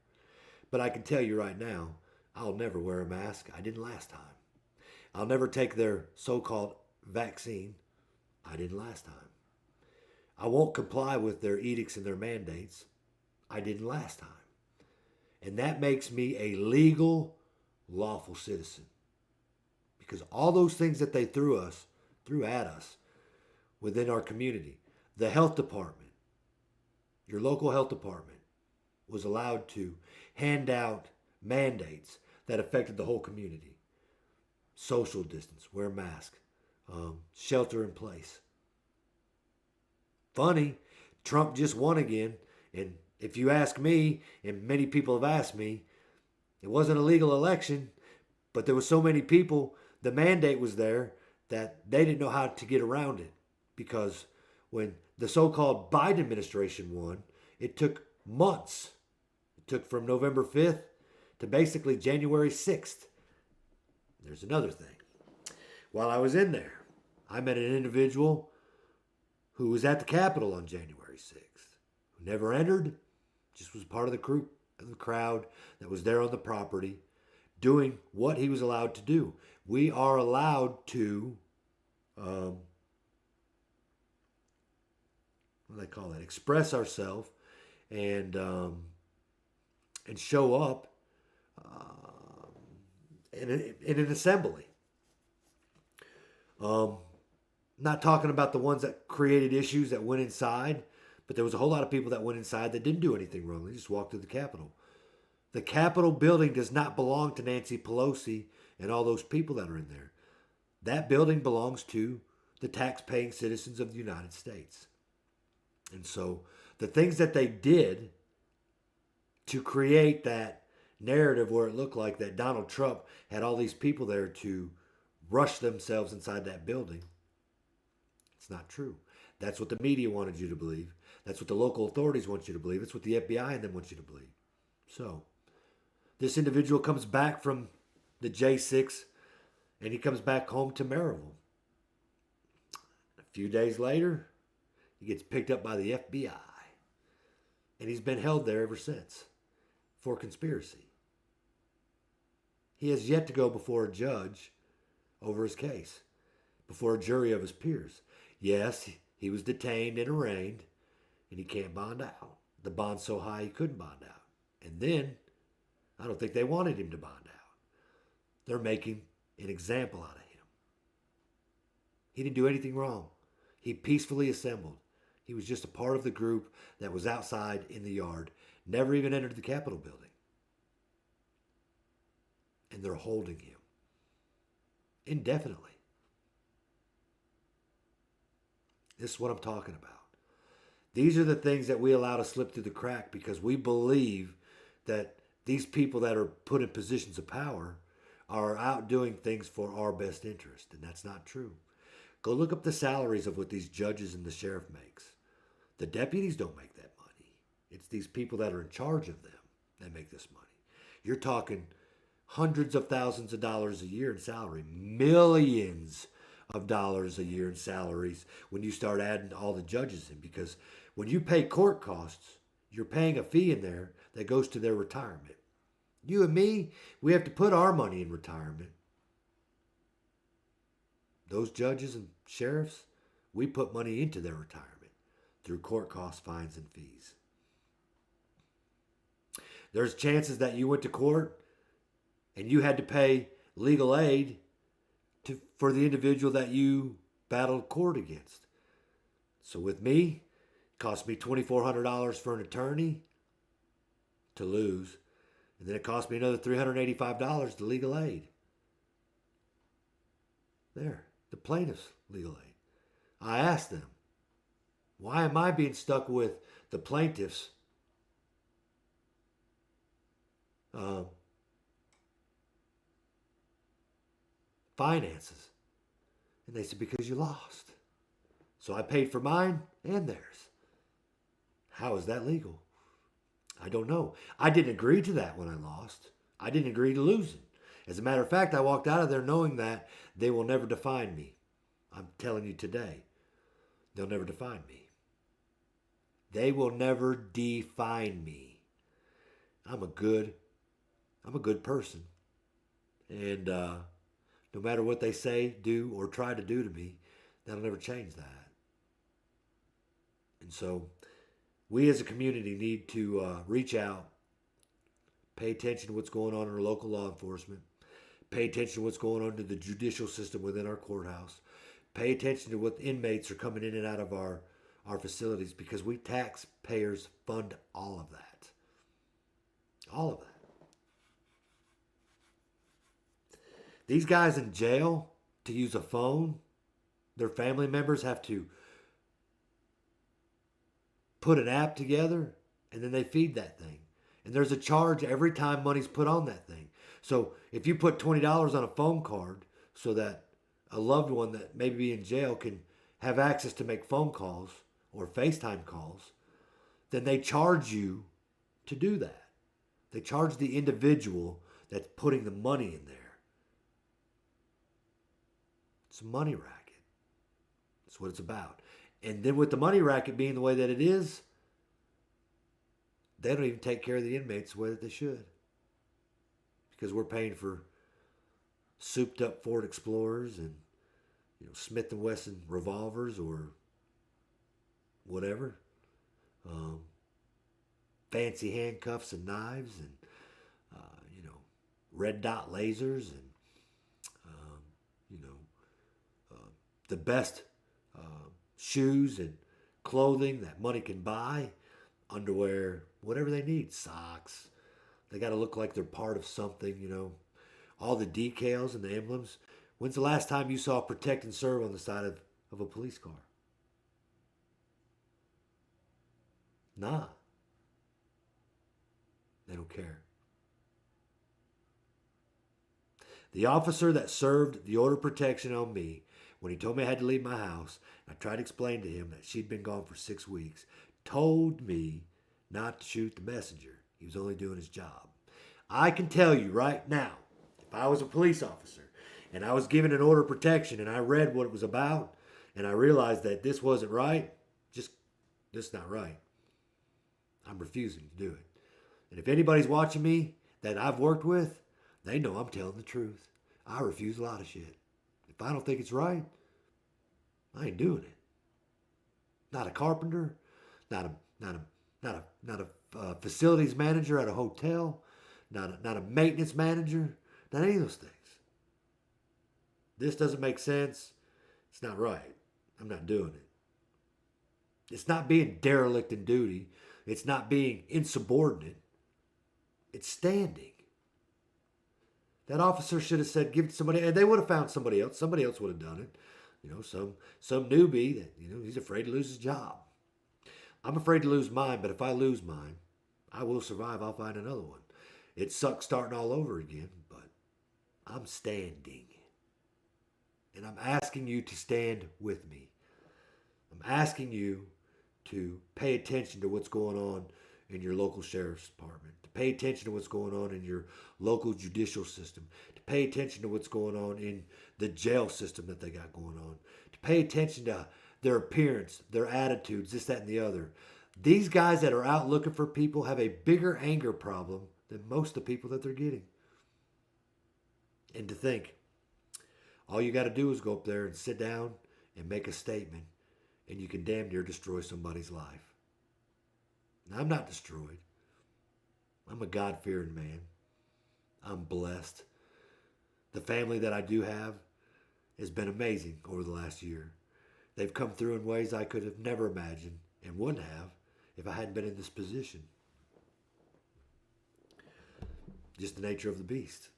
But I can tell you right now, I'll never wear a mask. I didn't last time. I'll never take their so-called vaccine. I didn't last time. I won't comply with their edicts and their mandates. I didn't last time. And that makes me a legal, lawful citizen. Because all those things that they threw at us within our community, the health department, your local health department, was allowed to hand out mandates that affected the whole community. Social distance, wear masks, shelter in place. Funny, Trump just won again, and if you ask me, and many people have asked me, it wasn't a legal election, but there were so many people, the mandate was there that they didn't know how to get around it. Because when the so-called Biden administration won, it took months. It took from November 5th to basically January 6th. There's another thing. While I was in there, I met an individual who was at the Capitol on January 6th, who never entered, just was part of the crowd that was there on the property, doing what he was allowed to do. We are allowed to, what do they call that? Express ourselves and show up in an assembly. Not talking about the ones that created issues that went inside, but there was a whole lot of people that went inside that didn't do anything wrong. They just walked through the Capitol. The Capitol building does not belong to Nancy Pelosi and all those people that are in there. That building belongs to the tax-paying citizens of the United States. And so the things that they did to create that narrative where it looked like that Donald Trump had all these people there to rush themselves inside that building, it's not true. That's what the media wanted you to believe. That's what the local authorities want you to believe. It's what the FBI and them want you to believe. So this individual comes back from the J6 and he comes back home to Maryville. A few days later, he gets picked up by the FBI. And he's been held there ever since for conspiracy. He has yet to go before a judge over his case, before a jury of his peers. Yes, he was detained and arraigned, and he can't bond out. The bond's so high he couldn't bond out. And then, I don't think they wanted him to bond out. They're making an example out of him. He didn't do anything wrong. He peacefully assembled. He was just a part of the group that was outside in the yard, never even entered the Capitol building. And they're holding him indefinitely. This is what I'm talking about. These are the things that we allow to slip through the crack because we believe that these people that are put in positions of power are out doing things for our best interest, and that's not true. Go look up the salaries of what these judges and the sheriff makes. The deputies don't make that money. It's these people that are in charge of them that make this money. You're talking hundreds of thousands of dollars a year in salary, millions of dollars a year in salaries when you start adding all the judges in. Because when you pay court costs, you're paying a fee in there that goes to their retirement. You and me, we have to put our money in retirement. Those judges and sheriffs, we put money into their retirement through court costs, fines, and fees. There's chances that you went to court and you had to pay legal aid for the individual that you battled court against. So with me, it cost me $2,400 for an attorney to lose, and then it cost me another $385 to legal aid. There, the plaintiff's legal aid. I asked them, why am I being stuck with the plaintiff's finances? And they said, because you lost. So I paid for mine and theirs. How is that legal? I don't know. I didn't agree to that when I lost. I didn't agree to losing. As a matter of fact, I walked out of there knowing that they will never define me. I'm telling you today, they'll never define me. They will never define me. I'm a good person. And no matter what they say, do, or try to do to me, that'll never change that. And so we as a community need to reach out, pay attention to what's going on in our local law enforcement, pay attention to what's going on in the judicial system within our courthouse, pay attention to what inmates are coming in and out of our facilities, because we taxpayers fund all of that. All of that. These guys in jail, to use a phone, their family members have to put an app together, and then they feed that thing. And there's a charge every time money's put on that thing. So if you put $20 on a phone card so that a loved one that may be in jail can have access to make phone calls or FaceTime calls, then they charge you to do that. They charge the individual that's putting the money in there. It's a money racket. That's what it's about. And then with the money racket being the way that it is, they don't even take care of the inmates the way that they should. Because we're paying for souped up Ford Explorers and Smith & Wesson revolvers or whatever. Fancy handcuffs and knives and, red dot lasers and, the best shoes and clothing that money can buy, underwear, whatever they need, socks. They got to look like they're part of something, all the decals and the emblems. When's the last time you saw protect and serve on the side of a police car? Nah. They don't care. The officer that served the order of protection on me, when he told me I had to leave my house, I tried to explain to him that she'd been gone for 6 weeks, told me not to shoot the messenger. He was only doing his job. I can tell you right now, if I was a police officer and I was given an order of protection and I read what it was about and I realized that this wasn't right, this is not right. I'm refusing to do it. And if anybody's watching me that I've worked with, they know I'm telling the truth. I refuse a lot of shit. If I don't think it's right, I ain't doing it. Not a carpenter, not a facilities manager at a hotel, not a maintenance manager, not any of those things. This doesn't make sense. It's not right. I'm not doing it. It's not being derelict in duty. It's not being insubordinate. It's standing. That officer should have said, give it to somebody, and they would have found somebody else. Somebody else would have done it. Some newbie that, he's afraid to lose his job. I'm afraid to lose mine, but if I lose mine, I will survive. I'll find another one. It sucks starting all over again, but I'm standing. And I'm asking you to stand with me. I'm asking you to pay attention to what's going on in your local sheriff's department, to pay attention to what's going on in your local judicial system, to pay attention to what's going on in the jail system that they got going on, to pay attention to their appearance, their attitudes, this, that, and the other. These guys that are out looking for people have a bigger anger problem than most of the people that they're getting. And to think, all you got to do is go up there and sit down and make a statement and you can damn near destroy somebody's life. Now, I'm not destroyed. I'm a God-fearing man. I'm blessed. The family that I do have has been amazing over the last year. They've come through in ways I could have never imagined and wouldn't have if I hadn't been in this position. Just the nature of the beast.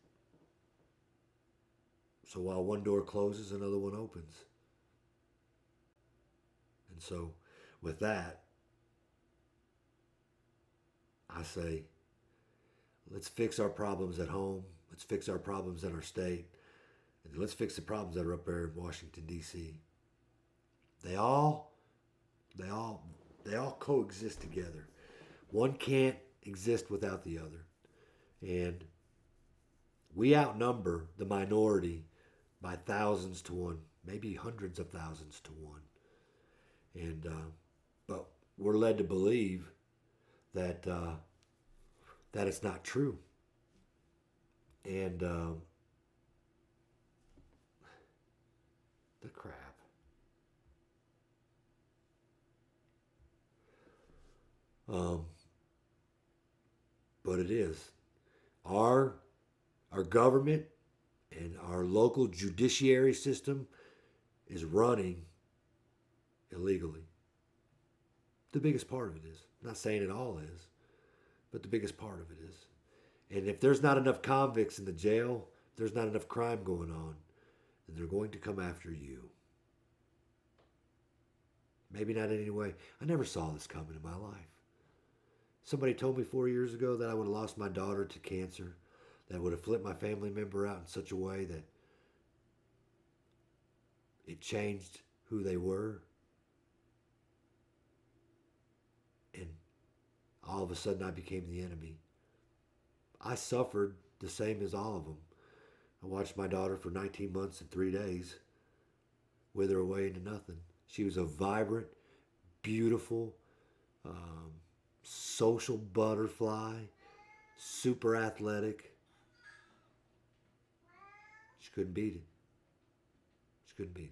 So while one door closes, another one opens. And so with that, I say, let's fix our problems at home. Let's fix our problems in our state. And let's fix the problems that are up there in Washington, D.C. They all coexist together. One can't exist without the other. And we outnumber the minority by thousands to one, maybe hundreds of thousands to one. And but we're led to believe that that it's not true. And the crap. But it is. Our government and our local judiciary system is running illegally. The biggest part of it is. I'm not saying it all is, but the biggest part of it is. And if there's not enough convicts in the jail, if there's not enough crime going on, then they're going to come after you. Maybe not in any way. I never saw this coming in my life. Somebody told me 4 years ago that I would have lost my daughter to cancer, that would have flipped my family member out in such a way that it changed who they were. And all of a sudden I became the enemy. I suffered the same as all of them. I watched my daughter for 19 months and 3 days wither away into nothing. She was a vibrant, beautiful, social butterfly, super athletic. She couldn't beat it. She couldn't beat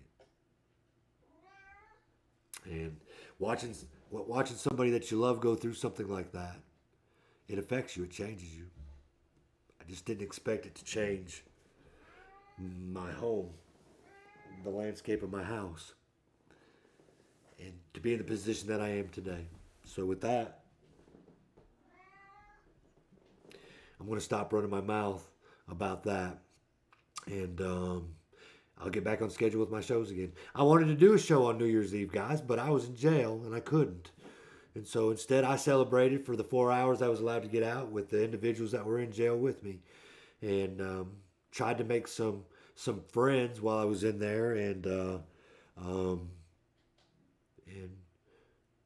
it. And watching somebody that you love go through something like that, it affects you. It changes you. I just didn't expect it to change my home, the landscape of my house, and to be in the position that I am today. So with that, I'm going to stop running my mouth about that, and I'll get back on schedule with my shows again. I wanted to do a show on New Year's Eve, guys, but I was in jail and I couldn't. And so instead I celebrated for the 4 hours I was allowed to get out with the individuals that were in jail with me, and tried to make some friends while I was in there, and I'm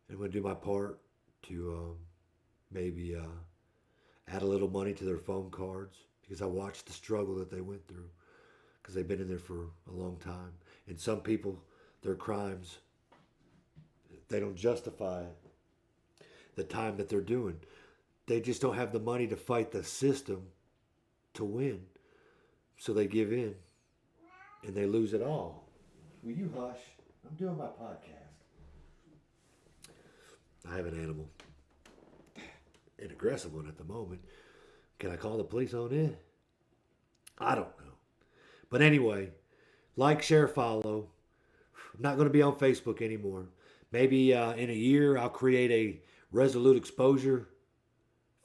going to do my part to maybe add a little money to their phone cards, because I watched the struggle that they went through, because they've been in there for a long time. And some people, their crimes, they don't justify the time that they're doing. They just don't have the money to fight the system to win. So they give in and they lose it all. Will you hush? I'm doing my podcast. I have an animal. An aggressive one at the moment. Can I call the police on it? I don't know. But anyway, like, share, follow. I'm not going to be on Facebook anymore. Maybe in a year I'll create a Resolute Exposure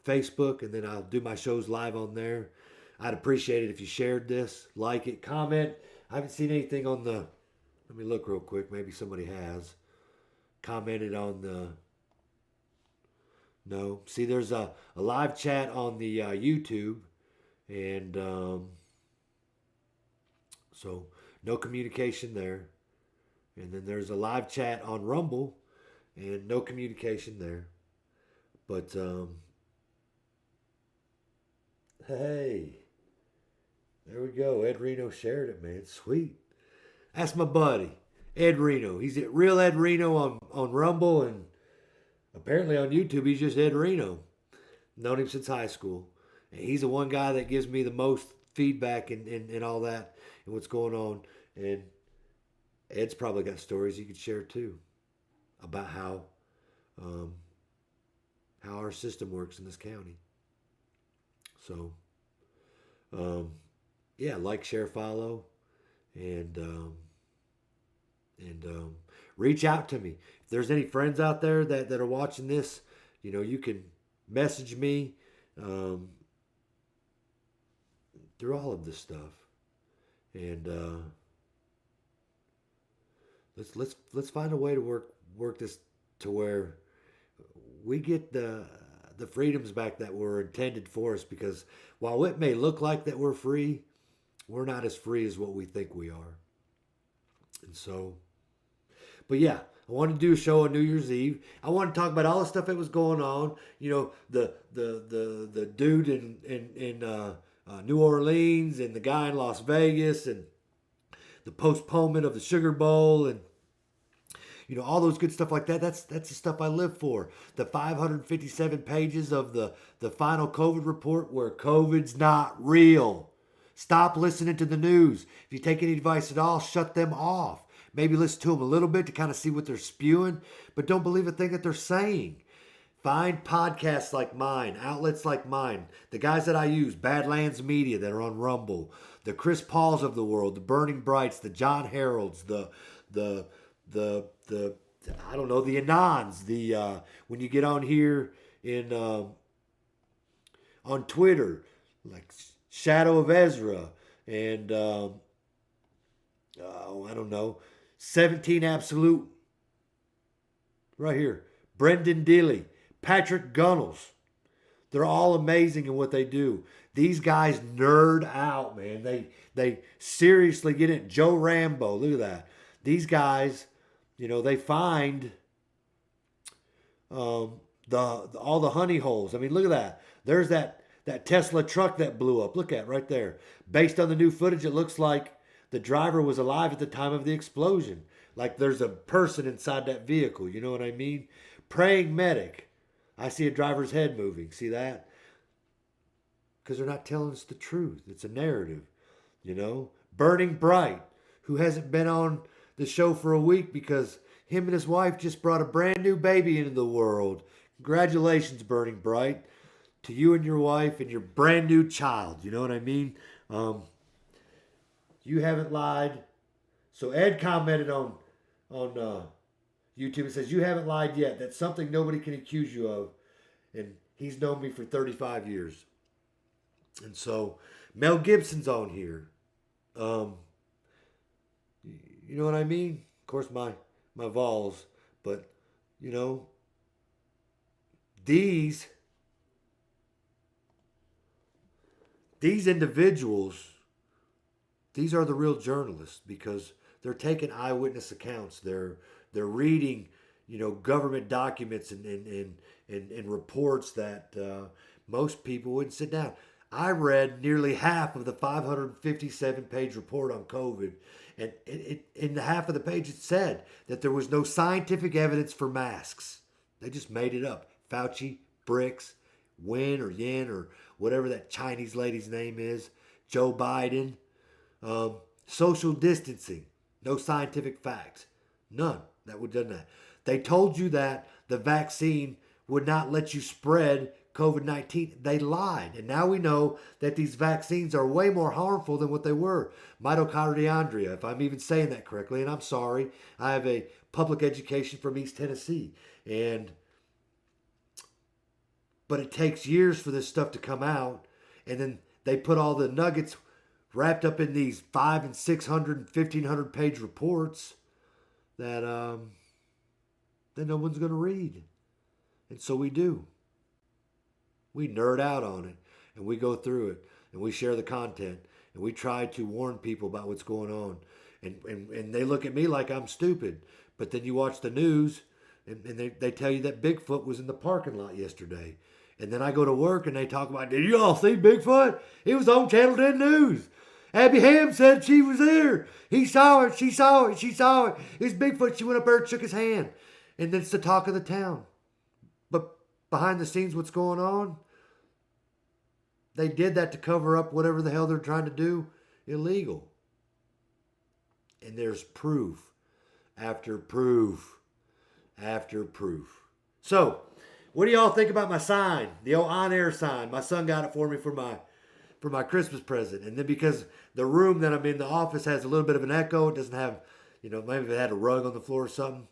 Facebook, and then I'll do my shows live on there. I'd appreciate it if you shared this, like it, comment. I haven't seen anything on the, let me look real quick. Maybe somebody has commented on the, no. See, there's a live chat on the YouTube, and so no communication there. And then there's a live chat on Rumble, and no communication there. But hey, there we go. Ed Reno shared it, man. Sweet. That's my buddy, Ed Reno. He's at Real Ed Reno on Rumble, and apparently on YouTube, he's just Ed Reno. Known him since high school. And he's the one guy that gives me the most feedback and all that and what's going on. And Ed's probably got stories he could share too. about how our system works in this county. So, yeah, like, share, follow, and reach out to me. If there's any friends out there that are watching this, you can message me through all of this stuff, and let's find a way to work this to where we get the freedoms back that were intended for us. Because while it may look like that we're free, we're not as free as what we think we are. And so, but yeah, I wanted to do a show on New Year's Eve. I want to talk about all the stuff that was going on. The dude in New Orleans, and the guy in Las Vegas, and the postponement of the Sugar Bowl, and all those good stuff like that. That's the stuff I live for. The 557 pages of the final COVID report, where COVID's not real. Stop listening to the news. If you take any advice at all, shut them off. Maybe listen to them a little bit to kind of see what they're spewing, but don't believe a thing that they're saying. Find podcasts like mine, outlets like mine, the guys that I use, Badlands Media, that are on Rumble, the Chris Pauls of the world, the Burning Brights, the John Harolds, the I don't know, the Anons, when you get on here in on Twitter, like Shadow of Ezra, and I don't know, 17 Absolute, right here, Brendan Dilley, Patrick Gunnels. They're all amazing in what they do. These guys nerd out, man. They seriously get it. Joe Rambo, look at that. These guys, they find all the honey holes. I mean, look at that. There's that Tesla truck that blew up. Look at it right there. Based on the new footage, it looks like the driver was alive at the time of the explosion. Like there's a person inside that vehicle. You know what I mean? Praying medic. I see a driver's head moving. See that? Because they're not telling us the truth. It's a narrative. Burning Bright, who hasn't been on the show for a week because him and his wife just brought a brand new baby into the world. Congratulations, Burning Bright, to you and your wife and your brand new child. You know what I mean? You haven't lied. So Ed commented on YouTube and says, you haven't lied yet. That's something nobody can accuse you of. And he's known me for 35 years. And so Mel Gibson's on here. You know what I mean? Of course, my Vols. But, these individuals, these are the real journalists, because they're taking eyewitness accounts. They're reading, government documents and reports that most people wouldn't sit down. I read nearly half of the 557-page report on COVID, and in the half of the page it said that there was no scientific evidence for masks. They just made it up. Fauci, Bricks, Wen or Yen or whatever that Chinese lady's name is, Joe Biden, social distancing, no scientific facts. None. That would done that. They told you that the vaccine would not let you spread COVID-19. They lied. And now we know that these vaccines are way more harmful than what they were. Mitochondria, if I'm even saying that correctly, and I'm sorry. I have a public education from East Tennessee. But it takes years for this stuff to come out. And then they put all the nuggets wrapped up in these 500 and 600 and 1,500 page reports that no one's going to read. And so we do. We nerd out on it, and we go through it, and we share the content, and we try to warn people about what's going on. And they look at me like I'm stupid. But then you watch the news, and they tell you that Bigfoot was in the parking lot yesterday. And then I go to work, and they talk about, did you all see Bigfoot? It was on Channel 10 News. Abby Ham said she was there. He saw it. She saw it. She saw it. It's Bigfoot. She went up there and shook his hand. And then it's the talk of the town. But behind the scenes, what's going on? They did that to cover up whatever the hell they're trying to do illegal. And there's proof after proof after proof. So, what do y'all think about my sign? The old on-air sign. My son got it for me for my Christmas present. And then because the room that I'm in, the office, has a little bit of an echo. It doesn't have, maybe it had a rug on the floor or something.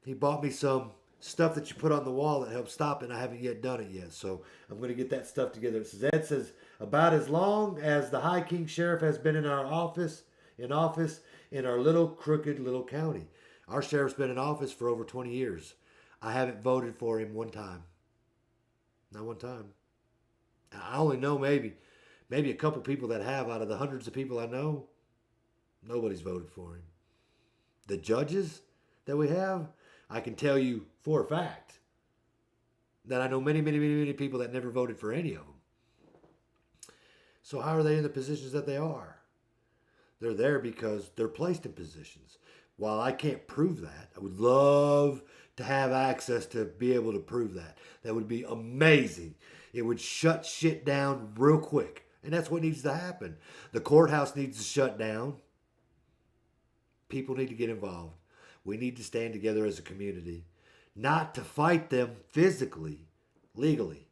He bought me some stuff that you put on the wall that helps stop it, and I haven't yet done it yet. So I'm going to get that stuff together. It says, Ed says, about as long as the High King Sheriff has been in office in our little crooked little county. Our sheriff's been in office for over 20 years. I haven't voted for him one time. Not one time. I only know maybe a couple people that have out of the hundreds of people I know. Nobody's voted for him. The judges that we have, I can tell you for a fact that I know many, many, many, many people that never voted for any of them. So how are they in the positions that they are? They're there because they're placed in positions. While I can't prove that, I would love to have access to be able to prove that. That would be amazing. It would shut shit down real quick. And that's what needs to happen. The courthouse needs to shut down. People need to get involved. We need to stand together as a community. Not to fight them physically, legally.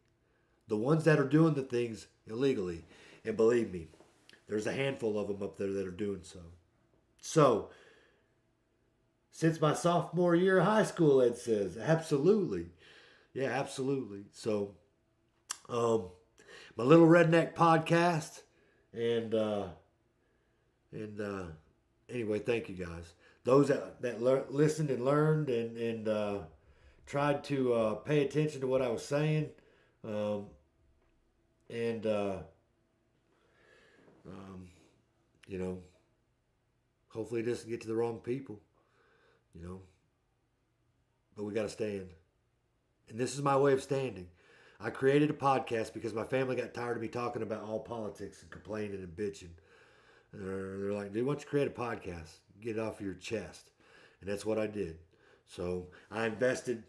The ones that are doing the things illegally. And believe me, there's a handful of them up there that are doing so. So, since my sophomore year of high school, Ed says, absolutely. Yeah, absolutely. So, my little redneck podcast, and anyway, thank you guys. Those that listened and learned and tried to pay attention to what I was saying, hopefully it doesn't get to the wrong people, but we got to stand. And this is my way of standing. I created a podcast because my family got tired of me talking about all politics and complaining and bitching. They're like, dude, why don't you create a podcast? Get it off your chest. And that's what I did. So I invested,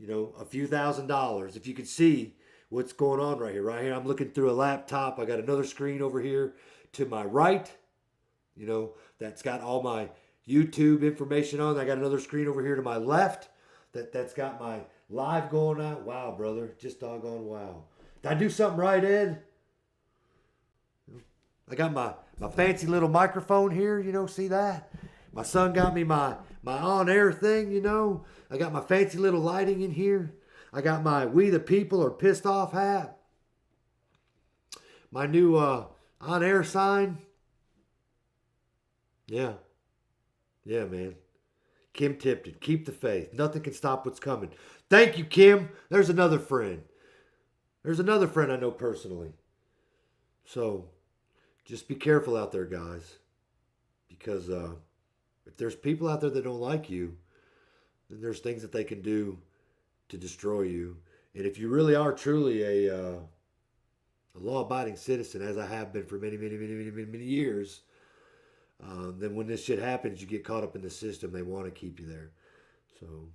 a few $1,000s. If you could see what's going on right here. Right here, I'm looking through a laptop. I got another screen over here to my right, that's got all my YouTube information on. I got another screen over here to my left that's got my live going on. Wow, brother. Just doggone wow. Did I do something right, Ed? I got my fancy little microphone here, see that? My son got me my on-air thing, I got my fancy little lighting in here. I got my We the People Are Pissed Off hat. My new on-air sign. Yeah. Yeah, man. Kim Tipton, keep the faith. Nothing can stop what's coming. Thank you, Kim. There's another friend. There's another friend I know personally. So, just be careful out there, guys. Because if there's people out there that don't like you, then there's things that they can do to destroy you. And if you really are truly a law-abiding citizen, as I have been for many, many, many, many, many, many years, then when this shit happens, you get caught up in the system. They want to keep you there. So,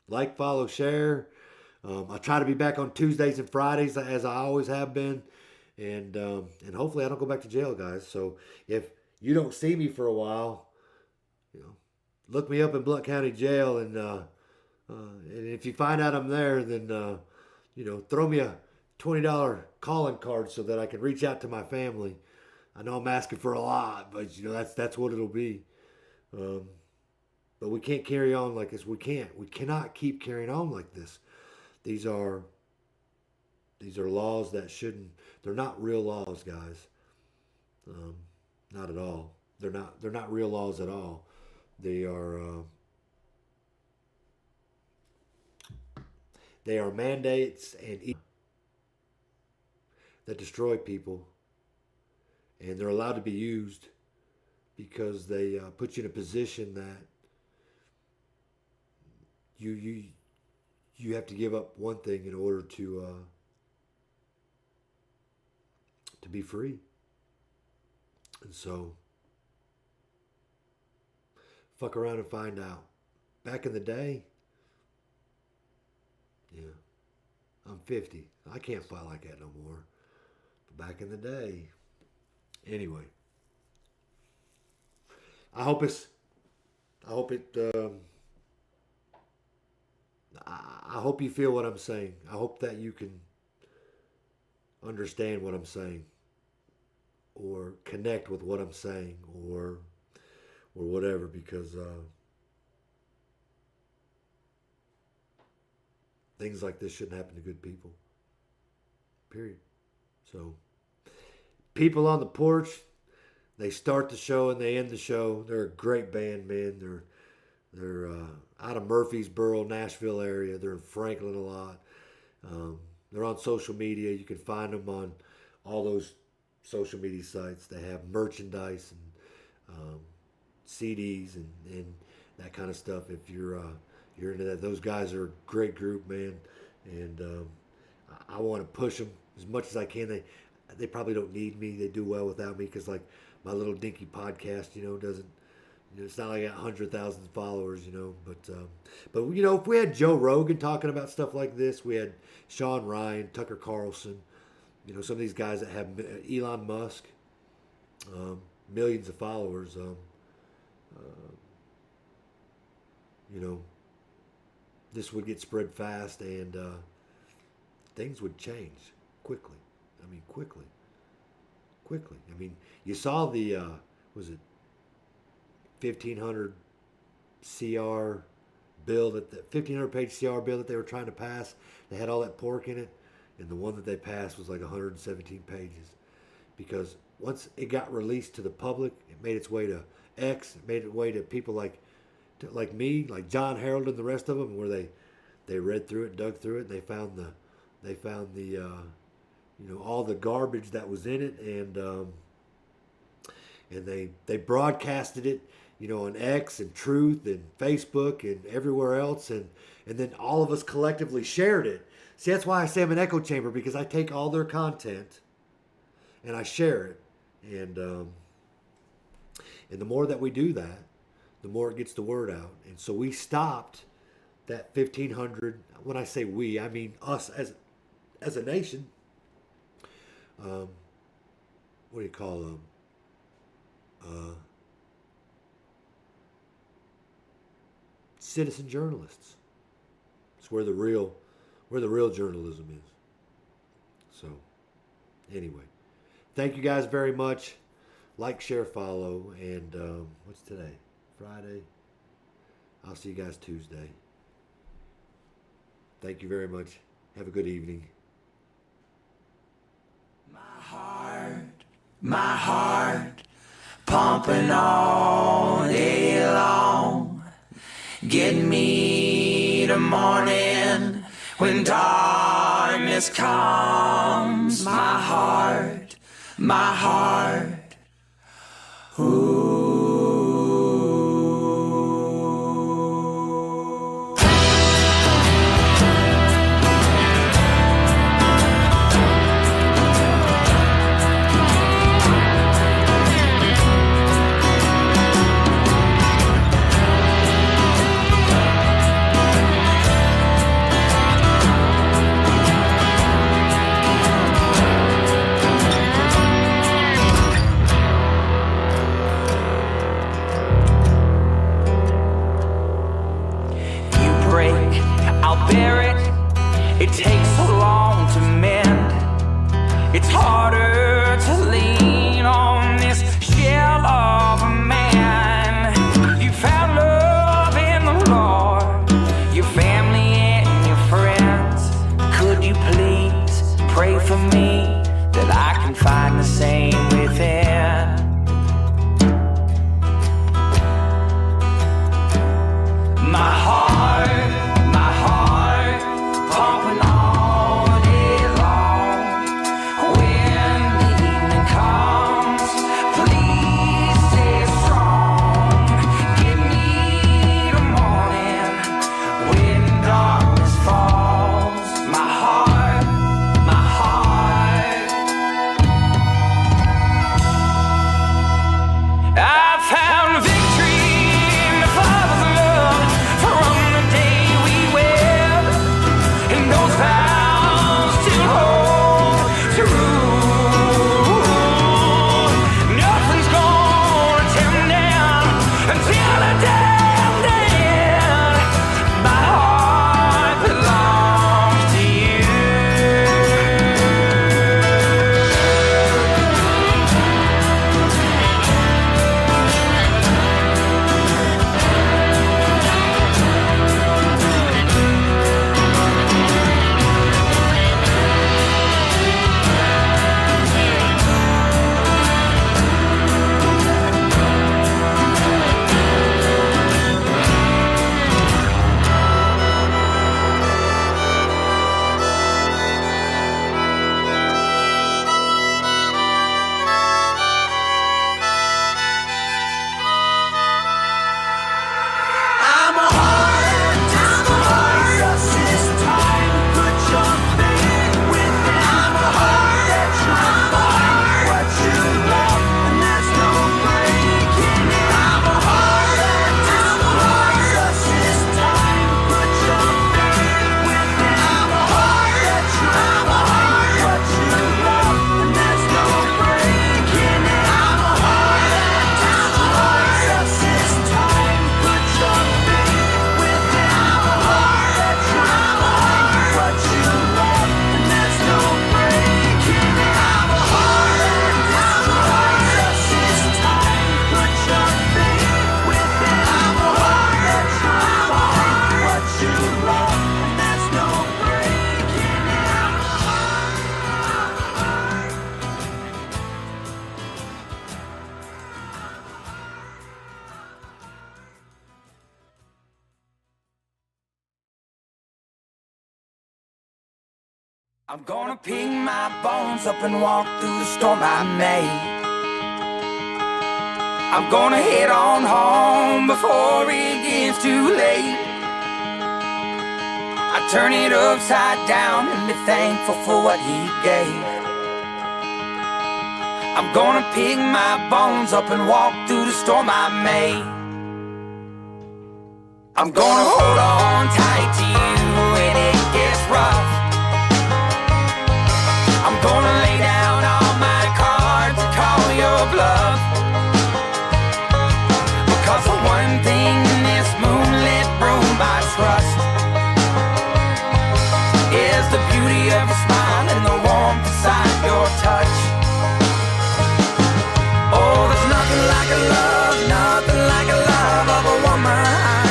like, follow, share. I try to be back on Tuesdays and Fridays as I always have been. And hopefully I don't go back to jail, guys. So if you don't see me for a while, look me up in Blount County Jail. And if you find out I'm there, then, throw me a $20 calling card so that I can reach out to my family. I know I'm asking for a lot, but that's what it'll be. But we can't carry on like this. We cannot keep carrying on like this. These are laws that shouldn't. They're not real laws, guys. Not at all. They're not real laws at all. They are mandates and that destroy people. And they're allowed to be used because they put you in a position that you have to give up one thing in order to be free. And so, fuck around and find out. Back in the day, I'm 50. I can't fight like that no more. But back in the day. Anyway, I hope it I hope you feel what I'm saying. I hope that you can understand what I'm saying, or connect with what I'm saying, or whatever, because things like this shouldn't happen to good people. Period. So, People on the Porch, they start the show and they end the show. They're a great band, man. They're out of Murfreesboro, Nashville area. They're in Franklin a lot. They're on social media. You can find them on all those social media sites. They have merchandise and CDs and that kind of stuff. If you're into that, those guys are a great group, man. And I want to push them as much as I can. They probably don't need me. They do well without me, because like my little dinky podcast, doesn't. It's not like I got 100,000 followers, But if we had Joe Rogan talking about stuff like this, we had Sean Ryan, Tucker Carlson, some of these guys that have Elon Musk, millions of followers, this would get spread fast, and things would change quickly. I mean, quickly. I mean, you saw the, was it 1,500 CR bill, that the 1,500 page CR bill that they were trying to pass? They had all that pork in it, and the one that they passed was like 117 pages, because once it got released to the public, it made its way to X, it made its way to people like me, like John Harold and the rest of them, where they read through it, dug through it, and they found the all the garbage that was in it, and they broadcasted it, on X and Truth and Facebook and everywhere else, and then all of us collectively shared it. See, that's why I say I'm an echo chamber, because I take all their content and I share it, and the more that we do that, the more it gets the word out. And so we stopped that 1,500. When I say we, I mean us as a nation. What do you call them? Citizen journalists. It's where the real journalism is. So, anyway, thank you guys very much. Like, share, follow, and what's today? Friday. I'll see you guys Tuesday. Thank you very much. Have a good evening. My heart, pumping all day long, getting me to morning when darkness comes. My heart, ooh. It takes so long to mend. It's harder to lean on this shell of a man. You found love in the Lord, your family and your friends. Could you please pray for me that I can find the same within? My heart, pumping all day long. When the evening comes, please stay strong. I'm gonna pick my bones up and walk through the storm I made. I'm gonna head on home before it gets too late. I turn it upside down and be thankful for what he gave. I'm gonna pick my bones up and walk through the storm I made. I'm gonna hold on tight to you when it gets rough. I'm gonna lay down all my cards and call your bluff. Because the one thing in this moonlit room I trust is the beauty of your smile and the warmth inside your touch. Oh, there's nothing like a love, nothing like a love of a woman.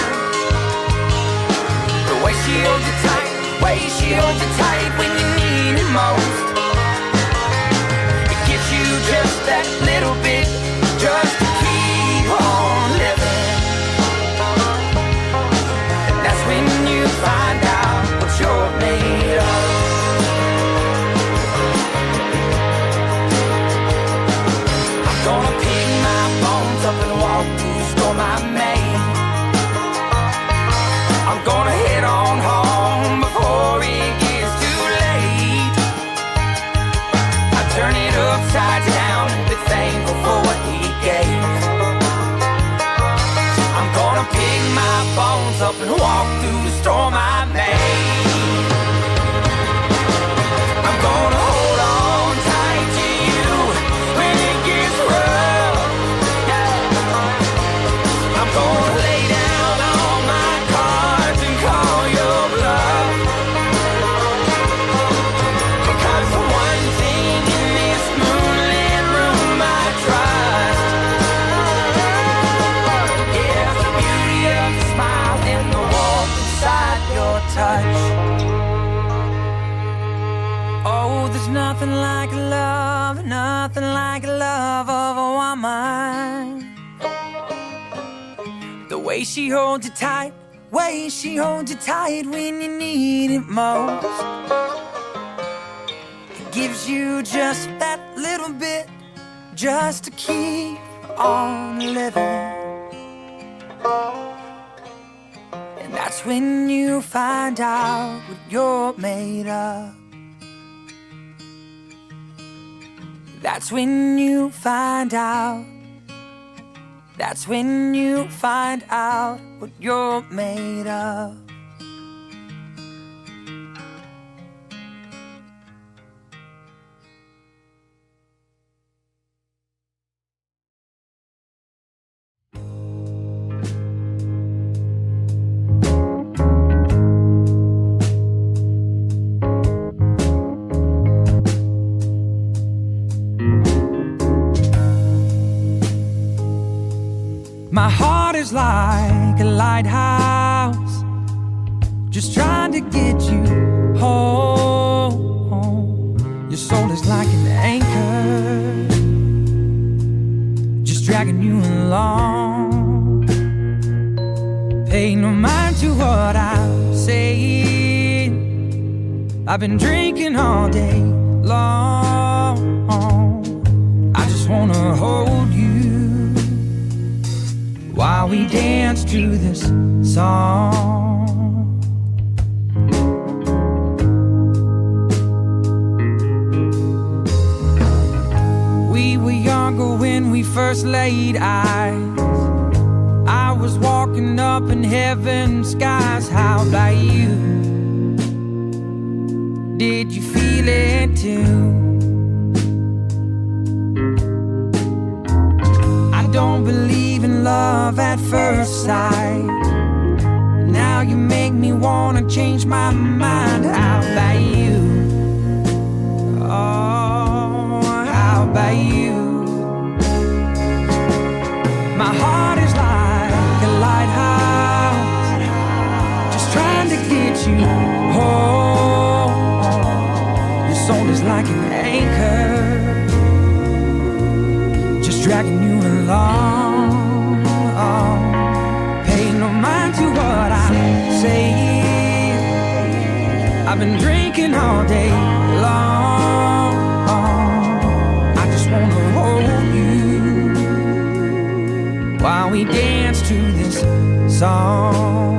The way she holds you tight, way she holds you tight when you need it most. It gives you just that little bit, just to keep on living. And that's when you find out what you're made of. I'm gonna pick my bones up and walk through the storm I made. I'm gonna head on home before it gets too late. I turn it upside down and be thankful for what he gave. I'm gonna pick my bones up and walk through the storm I made. I'm gonna hold on tight to you when it gets rough. I'm gonna lay down all my cards and call your bluff. Because the one thing in this moonlit room I trust is the beauty of your smile and the warmth inside your touch. Oh, there's nothing like love, nothing like love of a woman. The way she holds you tight, way she holds you tight when you need it most. It gives you just that little bit, just to keep on living. And that's when you find out what you're made of. That's when you find out. That's when you find out what you're made of. My heart is like a lighthouse, just trying to get you home. Your soul is like an anchor, just dragging you along. Pay no mind to what I'm saying. I've been drinking all day long. I just wanna hold you while we dance to this song. We were younger when we first laid eyes. I was walking up in heaven's skies. How about you? Did you feel it too? I don't believe in love at first sight. Now you make me wanna change my mind. How about you? Oh, how about you? My heart is like a lighthouse, just trying to get you home. Your soul is like an anchor, just dragging you along. Pay no mind to what I say. I've been drinking all day along. I just wanna hold you while we dance to this song.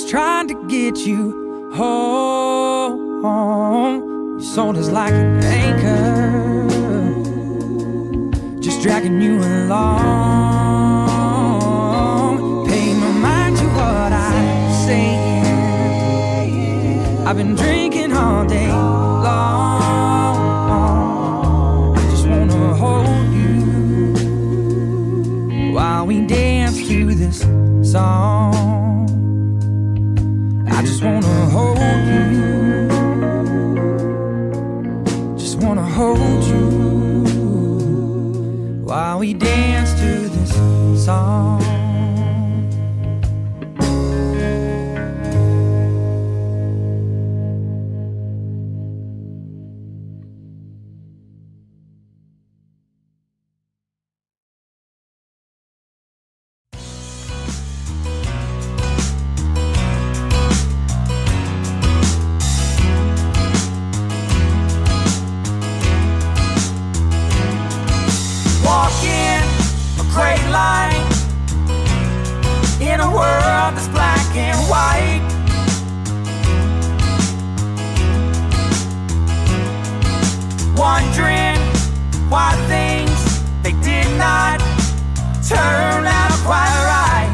Trying to get you home. Your soul is like an anchor, just dragging you along. Pay no mind to what I'm saying. I've been drinking all day long. I just wanna hold you while we dance to this song. I just wanna hold you, just wanna hold you while we dance to this song. In a world that's black and white, wondering why things they did not turn out quite right.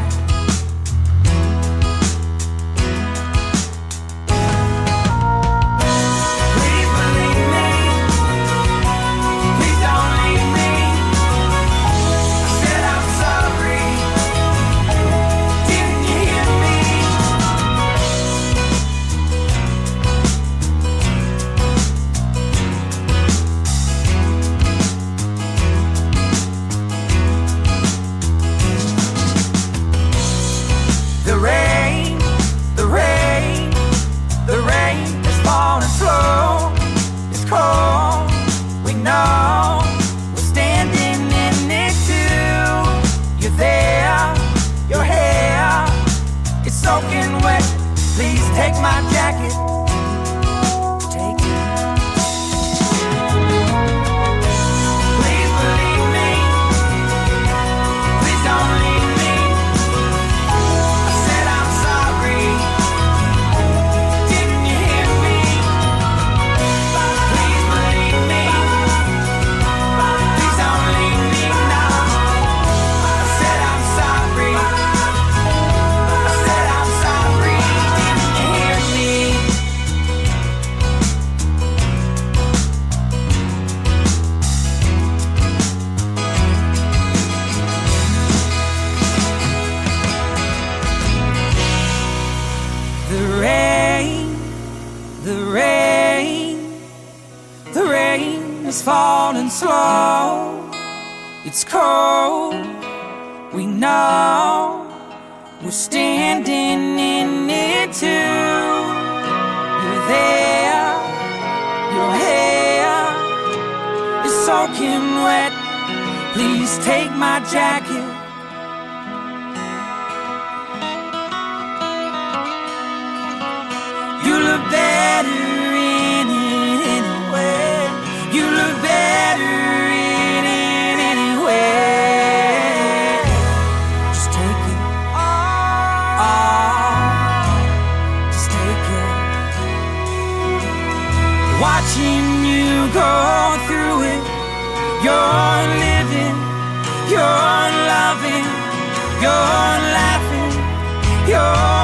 Please believe me, please don't leave me. I said I'm sorry. The rain is falling slow. It's cold, we know. We're standing in it too. You're there, your hair is soaking wet. Please take my jacket. Take it. Please believe me. Please don't leave me. I said I'm sorry. Didn't you hear me? Please believe me. Please don't leave me now. I said I'm sorry. I said I'm sorry. Didn't you hear me? The rain is falling slow. It's cold, we know. We're standing in it too. You're there, your hair is soaking wet. Please take my jacket. You look better in it anyway. You look better in it anyway. Just take it all. watching you go through it. You're living, you're loving, you're laughing, you're